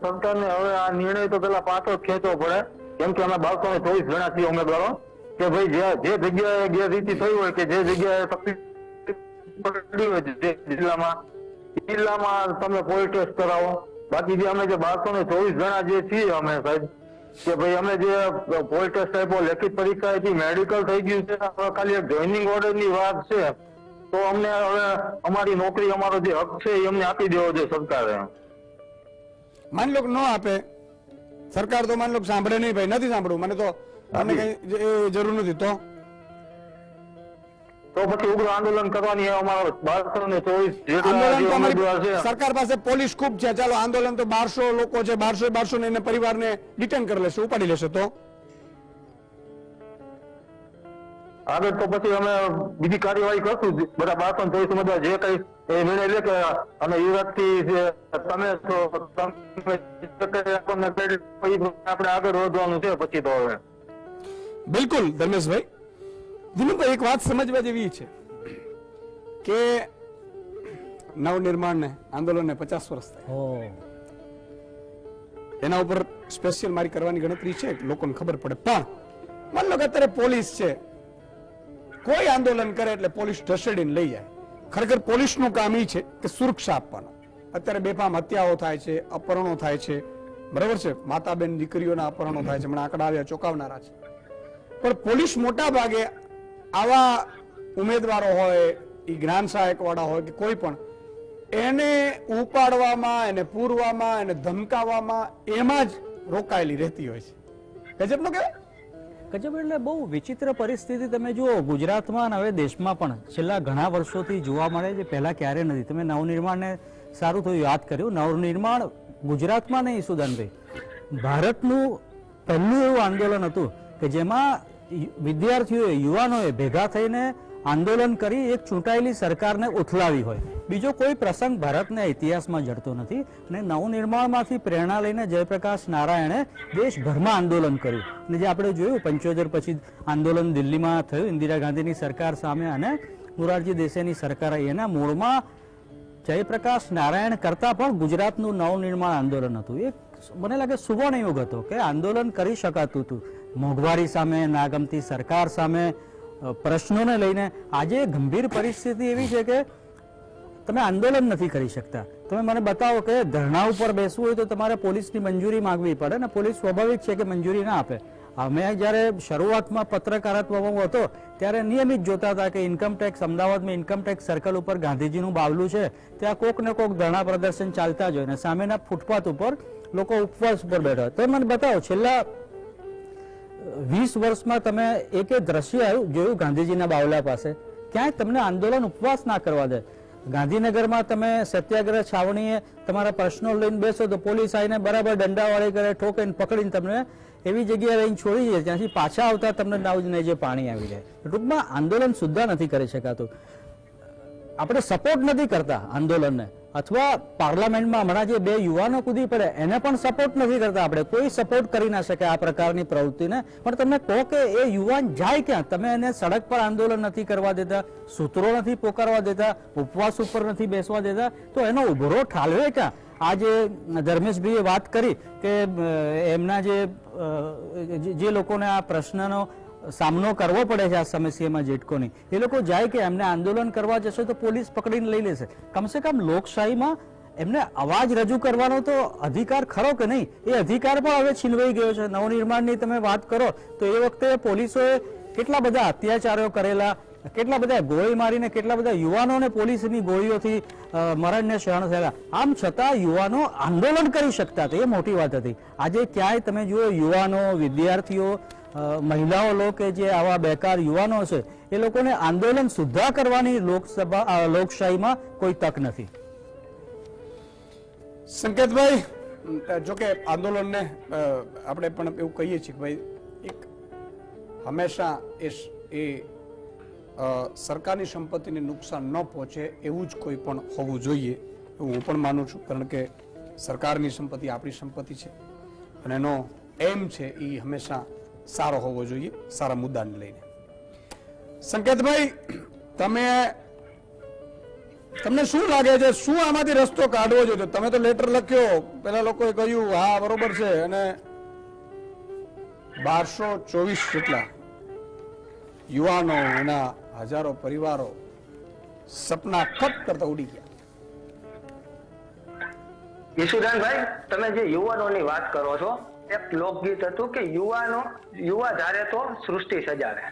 સરકારને હવે આ નિર્ણય તો પેલા પાછો ખેંચવો પડે, કેમ કે અમે 224 જણા છીએ ઉમેદવારો, કે ભાઈ જે જગ્યાએ ગેરરીતિ થઈ હોય કે જે જગ્યાએ તકલીફ પકડી હોય જે જિલ્લામાં તમે પોલ ટેસ્ટ કરાવો. બાકી જે અમે જે 224 જણા જે છીએ અમે સાહેબ, કે ભાઈ અમે જે પોલ ટેસ્ટ આપ્યો, લેખિત પરીક્ષા આપી, મેડિકલ થઈ ગયું છે, ખાલી એક જોઈનિંગ ઓર્ડર ની વાત છે, તો અમને હવે અમારી નોકરી, અમારો જે હક છે એ અમને આપી દેવો જોઈએ સરકારે. માની લો કે ન આપે સરકાર, તો માની લો કે સાંભળે નહીં, ભાઈ નથી સાંભળવું, મને તો મને કઈ જરૂર નથી, તો પછી ઉગ્ર આંદોલન કરવાની અમારો 224 આંદોલન તો ઉમેદવાર છે. સરકાર પાસે પોલીસ ખૂબ છે, ચાલો આંદોલન તો 1200 લોકો છે, 1200 ને એને પરિવારને ડિટેન કરી લેશે, ઉપાડી લેશે, તો આગળ તો પછી અમે બીજી કાર્યવાહી કરશું. બધા 224 ઉમેદવાર જે કઈ એ નિર્ણય લે કે અમે યુવરાજથી તમે આપણે આગળ વધવાનું છે પછી તો હવે. બિલકુલ ધર્મેશભાઈ. દિલીપભાઈ, એક વાત સમજવા જેવી છે કે નવનિર્માણને આંદોલનને 50 વર્ષ થાય, એના ઉપર સ્પેશિયલ મારી કરવાની ગણતરી છે, લોકોને ખબર પડે. પણ માની લો કે અત્યારે પોલીસ છે, કોઈ આંદોલન કરે એટલે પોલીસ ઢસડીને લઈ જાય. ખરેખર પોલીસનું કામ એ છે કે સુરક્ષા આપવાનું. અત્યારે બેફામ હત્યાઓ થાય છે, અપહરણો થાય છે, બરાબર છે, માતાબેન દીકરીઓના અપહરણો થાય છે, હમણાં આંકડા આવ્યા ચોંકાવનારા છે. પણ પોલીસ મોટા ભાગે આવા ઉમેદવારો હોય, એ જ્ઞાન સહાયક વાળા હોય કે કોઈ પણ, એને ઉપાડવામાં, એને પૂરવામાં, એને ધમકાવવામાં, એમાં જ રોકાયેલી રહેતી હોય છે. ગજબનો કહેવાય. ગજબ એટલે બહુ વિચિત્ર પરિસ્થિતિ તમે જુઓ ગુજરાતમાં અને હવે દેશમાં પણ છેલ્લા ઘણા વર્ષોથી જોવા મળે છે, પહેલા ક્યારે નથી. તમે નવનિર્માણને સારું થયું યાદ કર્યું. નવનિર્માણ ગુજરાતમાં નહીં સુદાનભાઈ, ભારતનું પહેલું એવું આંદોલન હતું કે જેમાં વિદ્યાર્થીઓએ, યુવાનોએ ભેગા થઈને આંદોલન કરી એક ચૂંટાયેલી સરકારને ઉથલાવી હોય. બીજો કોઈ પ્રસંગ ભારતના ઇતિહાસમાં જડતો નથી. અને નવનિર્માણમાંથી પ્રેરણા લઈને જયપ્રકાશ નારાયણે દેશભરમાં આંદોલન કર્યું. અને જે આપણે જોયું 75 પછી આંદોલન દિલ્હીમાં થયું ઇન્દિરા ગાંધીની સરકાર સામે અને મોરારજી દેસાઈની સરકાર આવી. એના મૂળમાં જયપ્રકાશ નારાયણ કરતા પણ ગુજરાતનું નવનિર્માણ આંદોલન હતું. એક મને લાગે સુવર્ણ યુગ હતો કે આંદોલન કરી શકાતું હતું મોંઘવારી સામે, નાગમતી સરકાર સામે, પ્રશ્નોને લઈને. આજે ગંભીર પરિસ્થિતિ એવી છે કે તમે આંદોલન નથી કરી શકતા. તમે મને બતાવો કે ધરણા ઉપર બેસવું હોય તો તમારે પોલીસની મંજૂરી માંગવી પડે ને પોલીસ સ્વાભાવિક છે કે મંજૂરી ના આપે. અમે જ્યારે શરૂઆતમાં પત્રકારત્વમાં હતો ત્યારે નિયમિત જોતા હતા કે ઇન્કમટેક્સ, અમદાવાદમાં ઇન્કમટેક્સ સર્કલ ઉપર ગાંધીજીનું બાવલું છે, ત્યાં કોક ને કોક ધરણા પ્રદર્શન ચાલતા જ હોય ને સામેના ફૂટપાથ ઉપર લોકો ઉપવાસ ઉપર બેઠા. તો મને બતાવો છેલ્લા 20 વર્ષમાં તમે એક દ્રશ્ય જોયું ગાંધીજીના બાવલા પાસે, ક્યાંય તમને આંદોલન ઉપવાસ ના કરવા દે. ગાંધીનગરમાં તમે સત્યાગ્રહ છાવણીએ તમારા પ્રશ્નો લઈને બેસો તો પોલીસ આવીને બરાબર દંડાવાળી કરે, ઠોકીને પકડીને તમને એવી જગ્યાએ લઈને છોડી જાય ત્યાંથી પાછા આવતા તમને નાવને જે પાણી આવી જાય. ટૂંકમાં આંદોલન સુદ્ધા નથી કરી શકાતું. આપણે સપોર્ટ નથી કરતા આંદોલનને. અથવા પાર્લામેન્ટમાં હમણાં જે 2 યુવાનો કૂદી પડે એને પણ સપોર્ટ નથી કરતા. આપણે કોઈ સપોર્ટ કરી ના શકે આ પ્રકારની પ્રવૃત્તિને. પણ તમે કહો કે એ યુવાન જાય ક્યાં? તમે એને સડક પર આંદોલન નથી કરવા દેતા, સૂત્રો નથી પોકારવા દેતા, ઉપવાસ ઉપર નથી બેસવા દેતા, તો એનો ઉભરો ઠાલવે ક્યાં? આજે ધર્મેશભાઈએ વાત કરી કે એમના જે લોકોને આ પ્રશ્નનો સામનો કરવો પડે છે આ સમસ્યામાં જેટકોની, એ લોકો જાય કે એમને આંદોલન કરવા જશે તો પોલીસ પકડીને લઈ લેશે. કમસે કમ લોકશાહીમાં એમને અવાજ રજૂ કરવાનો તો અધિકાર ખરો કે નહીં? એ અધિકાર પણ હવે છીનવાઈ ગયો છે. નવનિર્માણની તમે વાત કરો તો એ વખતે પોલીસોએ કેટલા બધા અત્યાચારો કરેલા, કેટલા બધા ગોળી મારીને કેટલા બધા યુવાનોને પોલીસની ગોળીઓથી મરણને શરણ થયેલા. આમ છતાં યુવાનો આંદોલન કરી શકતા હતા, એ મોટી વાત હતી. આજે ક્યાંય તમે જુઓ યુવાનો, વિદ્યાર્થીઓ, મહિલાઓ લો કે જે આવા બેકાર યુવાનો છે એ લોકોને આંદોલન સુદ્ધા કરવાની લોકશાહીમાં કોઈ તક નથી. સંકેતભાઈ, જોકે આંદોલનને આપણે પણ એવું કહીએ છીએ કે ભાઈ એક હંમેશા એ સરકારની સંપત્તિને નુકસાન ન પહોંચે એવું જ કોઈ પણ હોવું જોઈએ એવું હું પણ માનું છું. કારણ કે સરકારની સંપત્તિ આપણી સંપત્તિ છે અને એનો એમ છે એ હંમેશા સારો હોવો જોઈએ, સારા મુદ્દાને લઈને. સંકેતભાઈ, તમને શું લાગે છે, શું આમાંથી રસ્તો કાઢવો જોઈએ? તમે તો લેટર લખ્યો, પેલા લોકોએ કહ્યું હા બરોબર છે, અને 1224 જેટલા યુવાનો, એના હજારો પરિવારો સપના ફટ કરતા ઉડી ગયા. યશુદાનભાઈ, તમે જે યુવાનોની વાત કરો છો, એક લોકગીત હતું કે યુવા ધારે તો સૃષ્ટિ સજાવે.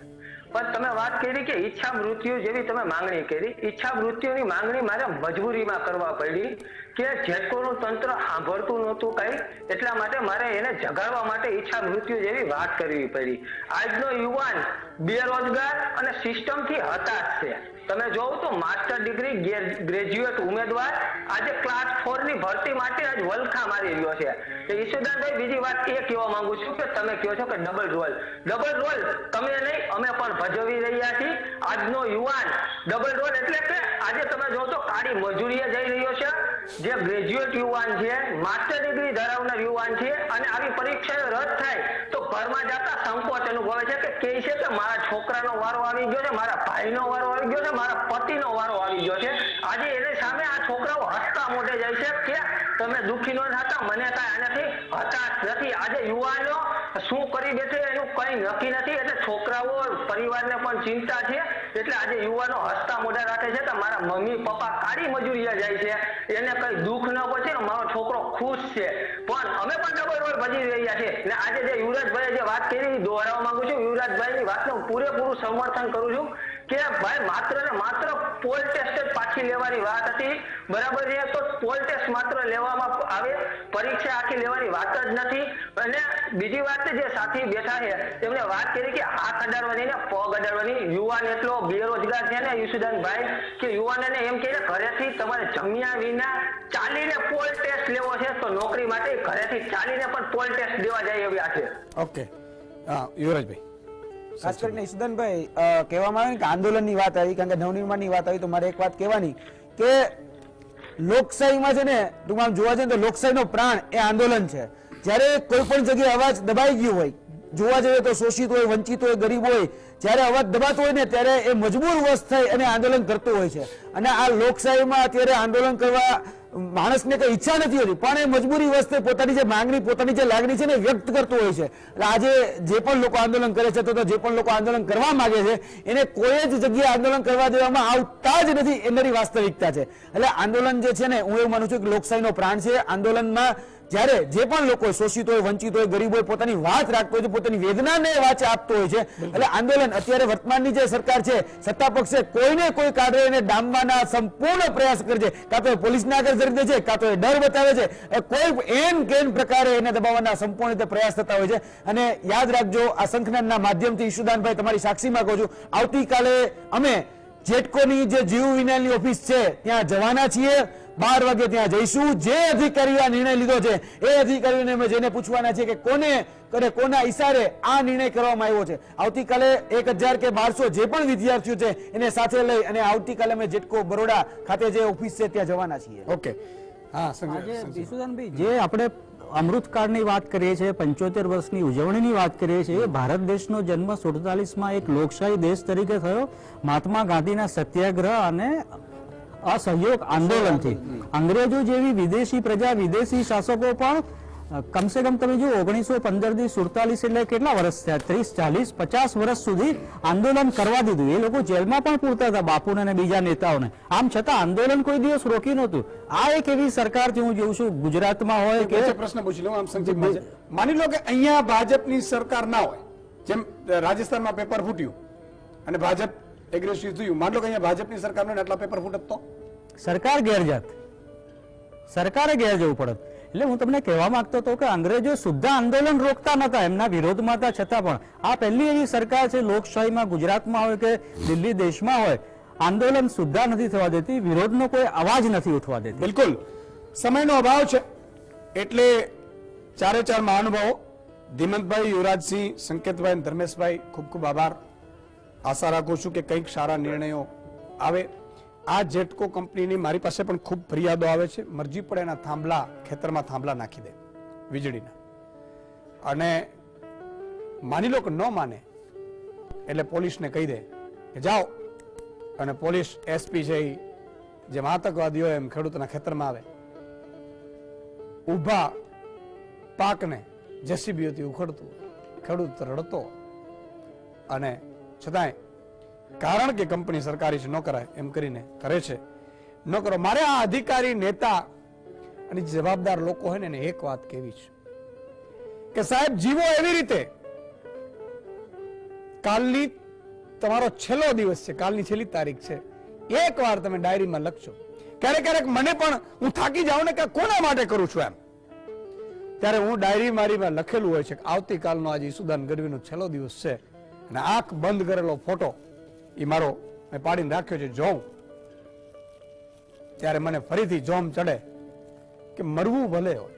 પણ તમે વાત કરી કે ઈચ્છા મૃત્યુ જેવી તમે માંગણી કરી. ઈચ્છા મૃત્યુની માંગણી મારે મજબૂરીમાં કરવા પડી કે જેટકોનું તંત્ર સાંભળતું નહોતું કઈ, એટલા માટે મારે એને જગાડવા માટે ઈચ્છા મૃત્યુ જેવી વાત કરવી પડી. આજનો યુવાન બેરોજગાર અને સિસ્ટમથી હતાશ છે. તમે જોવો તો માસ્ટર ડિગ્રી ગ્રેજ્યુએટ ઉમેદવાર આજે ક્લાસ 4 ની ભરતી માટે આજ વલખા મારી રહ્યો છે. ઈશુદાનભાઈ, બીજી વાત એ કહેવા માંગુ છું કે તમે કહો છો કે ડબલ રોલ તમે નહીં, અમે પણ ભજવી રહ્યા છીએ. આજનો યુવાન ડબલ રોલ એટલે કે આજે તમે જો તો કાળી મજૂરીએ જઈ રહ્યો છે, જે ગ્રેજ્યુએટ યુવાન છે, માસ્ટર ડિગ્રી ધરાવનાર યુવાન છે, અને આવી પરીક્ષાઓ રદ થાય તો ઘરમાં જતા સંકોચ અનુભવે છે કે કહે છે કે મારા છોકરાનો વારો આવી ગયો છે, મારા ભાઈનો વારો આવી ગયો છે, મારા પતિનો વારો આવી ગયો છે. આજે એની સામે આ છોકરાઓ હસતા મોઢે જાય છે કે તમે દુઃખી ન થતા, મને કાંઈ આનાથી હતાશ નથી. આજે યુવાનો શું કરી બેઠે એનું કઈ નક્કી નથી. એટલે છોકરાઓ, પરિવારને પણ ચિંતા છે. એટલે આજે યુવાનો હસતા મોઢા રાખે છે કે મારા મમ્મી પપ્પા કાળી મજૂરીએ જાય છે, એને કઈ દુઃખ ન પહોંચે, મારો છોકરો ખુશ છે. પણ અમે પણ ડબલ રોલ ભજી રહ્યા છે. ને આજે જે યુવરાજભાઈએ જે વાત કરી દોહરાવવા માંગુ છું, યુવરાજભાઈની વાતનું પૂરેપૂરું સમર્થન કરું છું કે ભાઈ માત્ર ને માત્ર પોલ ટેસ્ટ જ પાછી લેવાની વાત હતી, બરાબર છે? તો પોલ ટેસ્ટ માત્ર લેવામાં આવે, પરીક્ષા આખી લેવાની વાત જ નથી. અને બીજી વાત જે સાથી બેઠા છે તેમને વાત કરી કે હાથ અડાડવાની ને પગ અડાડવાની. યુવાન એટલો બેરોજગાર છે ને યશુદાનભાઈ કે યુવાનને એમ કહે ઘરેથી તમારે જમ્યા વિના ચાલીને પોલ ટેસ્ટ લેવો છે તો નોકરી માટે ઘરેથી ચાલીને પણ પોલ ટેસ્ટ દેવા જાય એવી છે. ઓકે, યુવરાજભાઈ. ખાસ કરીને ઈશુદાનભાઈ, કહેવામાં આવે કે આંદોલનની વાત આવી, કારણ કે નવનિર્માણની વાત આવી, તો મારે એક વાત કહેવાની કે લોકશાહીમાં છે ને ટૂંકમાં જોવા જઈએ તો લોકશાહીનો પ્રાણ એ આંદોલન છે. જ્યારે કોઈ પણ જગ્યાએ અવાજ દબાઈ ગયો હોય, જોવા જઈએ તો શોષિત હોય, વંચિત હોય, ગરીબ હોય, જ્યારે અવાજ દબાતો હોય ને ત્યારે એ મજબૂર વશ થઈ અને આંદોલન કરતો હોય છે. અને આ લોકશાહીમાં અત્યારે આંદોલન કરવા માણસને કઈ ઈચ્છા નથી હોતી, પણ એ મજબૂરી વસ્તે પોતાની જે માંગણી, પોતાની જે લાગણી છે ને વ્યક્ત કરતો હોય છે. એટલે આજે જે પણ લોકો આંદોલન કરે છે, તો જે પણ લોકો આંદોલન કરવા માંગે છે એને કોઈ જ જગ્યાએ આંદોલન કરવા દેવામાં આવતા જ નથી, એ મારી વાસ્તવિકતા છે. એટલે આંદોલન જે છે ને, હું એવું માનું છું કે લોકશાહીનો પ્રાણ છે. આંદોલનમાં જ્યારે જે પણ લોકો શોષિત હોય, વંચિત હોય, ગરીબ હોય, પોતાની વાત રાખતો હોય છે, પોતાની વેદનાને વાચા આપતો હોય છે. એટલે આંદોલન અત્યારે વર્તમાનની જે સરકાર છે, સત્તા પક્ષ છે, કોઈને કોઈ કાઢે એને ડામવાના સંપૂર્ણ પ્રયાસ કરે છે. કાં તો પોલીસને આગળ ધરી દે છે, કાં તો એ ડર બતાવે છે, કોઈ એન કેન પ્રકારે એને દબાવવાના સંપૂર્ણ રીતે પ્રયાસ થતા હોય છે. અને યાદ રાખજો, આ સંખનાના માધ્યમથી ઈશુદાનભાઈ તમારી સાક્ષીમાં કહું છું, આવતીકાલે અમે જેટકોની જે જીવ વિજ્ઞાનની ઓફિસ છે ત્યાં જવાના છીએ. 12 વાગે ત્યાં જઈશું. જે અધિકારીઓ આ નિર્ણય લીધો છે એ અધિકારીઓને અમે જઈને પૂછવાના છે કે કોના ઈશારે આ નિર્ણય કરવામાં આવ્યો છે. આવતીકાલે 1000 કે 1200 જે પણ વિદ્યાર્થીઓ છે એને સાથે લઈ અને આવતીકાલે અમે જેટકો બરોડા ખાતે જે ઓફિસ છે ત્યાં જવાના છીએ. ઓકે, હા આજે ઈસુદાનભાઈ, જે આપણે અમૃતકાળની વાત કરીએ છીએ, 75 વર્ષની ઉજવણીની વાત કરીએ છીએ, એ ભારત દેશનો જન્મ 47માં એક લોકશાહી દેશ તરીકે થયો મહાત્મા ગાંધીના સત્યાગ્રહ અને અસહયોગ આંદોલનથી. અંગ્રેજો જેવી વિદેશી પ્રજા, વિદેશી શાસકો પણ કમસે કમ તમે જો 1915 થી 47 એટલે કેટલા વર્ષ થયા, 30, 40, 50 વર્ષ સુધી આંદોલન કરવા દીધું. એ લોકો જેલમાં પણ પૂરતા હતા, બાપુને અને બીજા નેતાઓને. આમ છતાં આંદોલન કોઈ દિવસ રોકી નહોતું. આ એક એવી સરકારથી હું જોઉં છું, ગુજરાતમાં હોય કે પ્રશ્ન પૂછી લઉં આમ સંક્ષિપ્તમાં છે. માની લો કે અહીંયા ભાજપની સરકાર ના હોય, જેમ રાજસ્થાનમાં પેપર ફૂટ્યું અને ભાજપ એગ્રેસિવ થયું, માની લો કે અહીંયા ભાજપની સરકાર ને આટલા પેપર ફૂટત તો સરકાર ગેરજાત, સરકારે ઘેર જવું પડત. એટલે હું તમને કહેવા માંગતો હતો કે અંગ્રેજો શુદ્ધ આંદોલન રોકતા નતા, એમના વિરોધમાં હતા, છતાં પણ આ પહેલી એવી સરકાર છે લોકશાહીમાં, ગુજરાતમાં હોય કે દિલ્હી દેશમાં હોય, આંદોલન સુદ્ધા નથી થવા દેતી, વિરોધનો કોઈ અવાજ નથી ઉઠવા દેતી. બિલકુલ સમયનો અભાવ છે એટલે ચારે ચાર મહાનુભાવો ધીમંતભાઈ, યુવરાજસિંહ, સંકેતભાઈ અને ધર્મેશભાઈ, ખૂબ ખૂબ આભાર. આશા રાખું છું કે કંઈક સારા નિર્ણયો આવે. આ જેટકો કંપનીની મારી પાસે પણ ખૂબ ફરિયાદો આવે છે, મરજી પડે એના થાંભલા, ખેતરમાં થાંભલા નાખી દે વીજળીના, અને માની લો કે ન માને એટલે પોલીસને કહી દે કે જાઓ, અને પોલીસ એસપી છે જેમ આતંકવાદીઓ એમ ખેડૂતના ખેતરમાં આવે, ઉભા પાકને જેસીબીઓથી ઉખડતું, ખેડૂત રડતો, અને છતાંય કારણ કે કંપની સરકારી છે ન કરાય એમ કરીને કરે છે. ન કરો. મારે આ અધિકારી, નેતા અને જવાબદાર લોકો હોય ને એને એક વાત કહેવી છે કે સાહેબ જીવો એવી રીતે, કાલની તમારો છેલ્લો દિવસ છે, કાલની છેલ્લી તારીખ છે, એક વાર તમે ડાયરીમાં લખજો. ક્યારેક ક્યારેક મને પણ હું થાકી જાઉં ને કે કોના માટે કરું છું એમ, ત્યારે હું ડાયરી મારીમાં લખેલું હોય છે કે આવતીકાલનો આજે ઈસુદાન ગઢવીનો છેલ્લો દિવસ છે, અને આંખ બંધ કરેલો ફોટો એ મારો મેં પાડીને રાખ્યો છે. જોઉં ત્યારે મને ફરીથી જોમ ચડે કે મરવું ભલે હોય,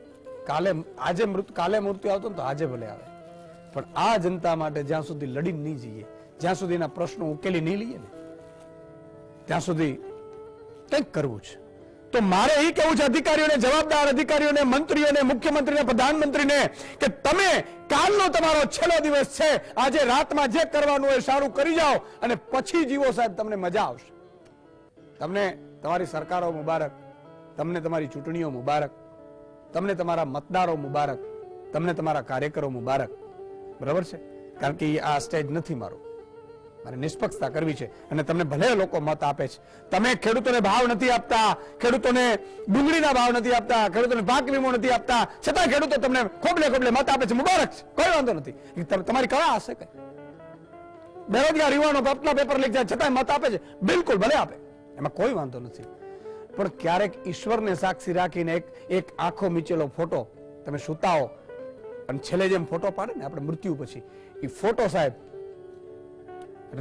કાલે મૃત્યુ આવતો ને તો આજે ભલે આવે, પણ આ જનતા માટે જ્યાં સુધી લડીને નહીં જઈએ, જ્યાં સુધી એના પ્રશ્નો ઉકેલી નહીં લઈએ ને, ત્યાં સુધી કંઈક કરવું છે. તો મારે એ કહેવું છે અધિકારીઓને, જવાબદાર અધિકારીઓને, મંત્રીઓને, મુખ્યમંત્રીને, પ્રધાનમંત્રીને કે તમે કાલનો તમારો છેલ્લો દિવસ છે, આજે રાતમાં જે કરવાનું હોય સારું કરી જાઓ અને પછી જીવો સાહેબ, તમને મજા આવશે. તમને તમારી સરકારો મુબારક, તમને તમારી ચૂંટણીઓ મુબારક, તમને તમારા મતદારો મુબારક, તમને તમારા કાર્યકરો મુબારક. બરાબર છે? કારણ કે આ સ્ટેજ નથી મારું, મારે નિષ્પક્ષતા કરવી છે. અને તમને ભલે લોકો મત આપે છે, તમે ખેડૂતોને ભાવ નથી આપતા, ખેડૂતોને ડુંગળીના ભાવ નથી આપતા, ખેડૂતોને પાક વીમો નથી આપતા, છતાં ખેડૂતો તમને ખોબલે ખોબલે મત આપે છે, મુબારક છે, કોઈ વાંધો નથી. તમારી કળા હશે કઈ. બેરોજગાર યુવાનો આપના પેપર લીક જાય છતાં મત આપે છે, બિલકુલ ભલે આપે, એમાં કોઈ વાંધો નથી. પણ ક્યારેક ઈશ્વરને સાક્ષી રાખીને એક આંખો મીચેલો ફોટો તમે સુતાઓ, અને છેલ્લે જેમ ફોટો પાડે ને આપણે મૃત્યુ પછી, એ ફોટો સાહેબ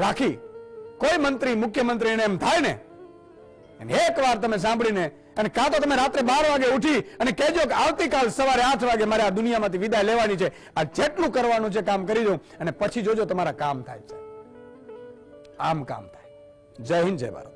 રાખી કોઈ મંત્રી, મુખ્યમંત્રી એમ થાય ને, એક વાર તમે સાંભળીને, અને કાં તો તમે રાત્રે 12 વાગે ઉઠી અને કહેજો કે આવતીકાલ સવારે 8 વાગે મારે આ દુનિયામાંથી વિદાય લેવાની છે, આ જેટલું કરવાનું છે કામ કરી દઉં, અને પછી જોજો તમારા કામ થાય છે, આમ કામ થાય. જય હિન્દ, જય ભારત.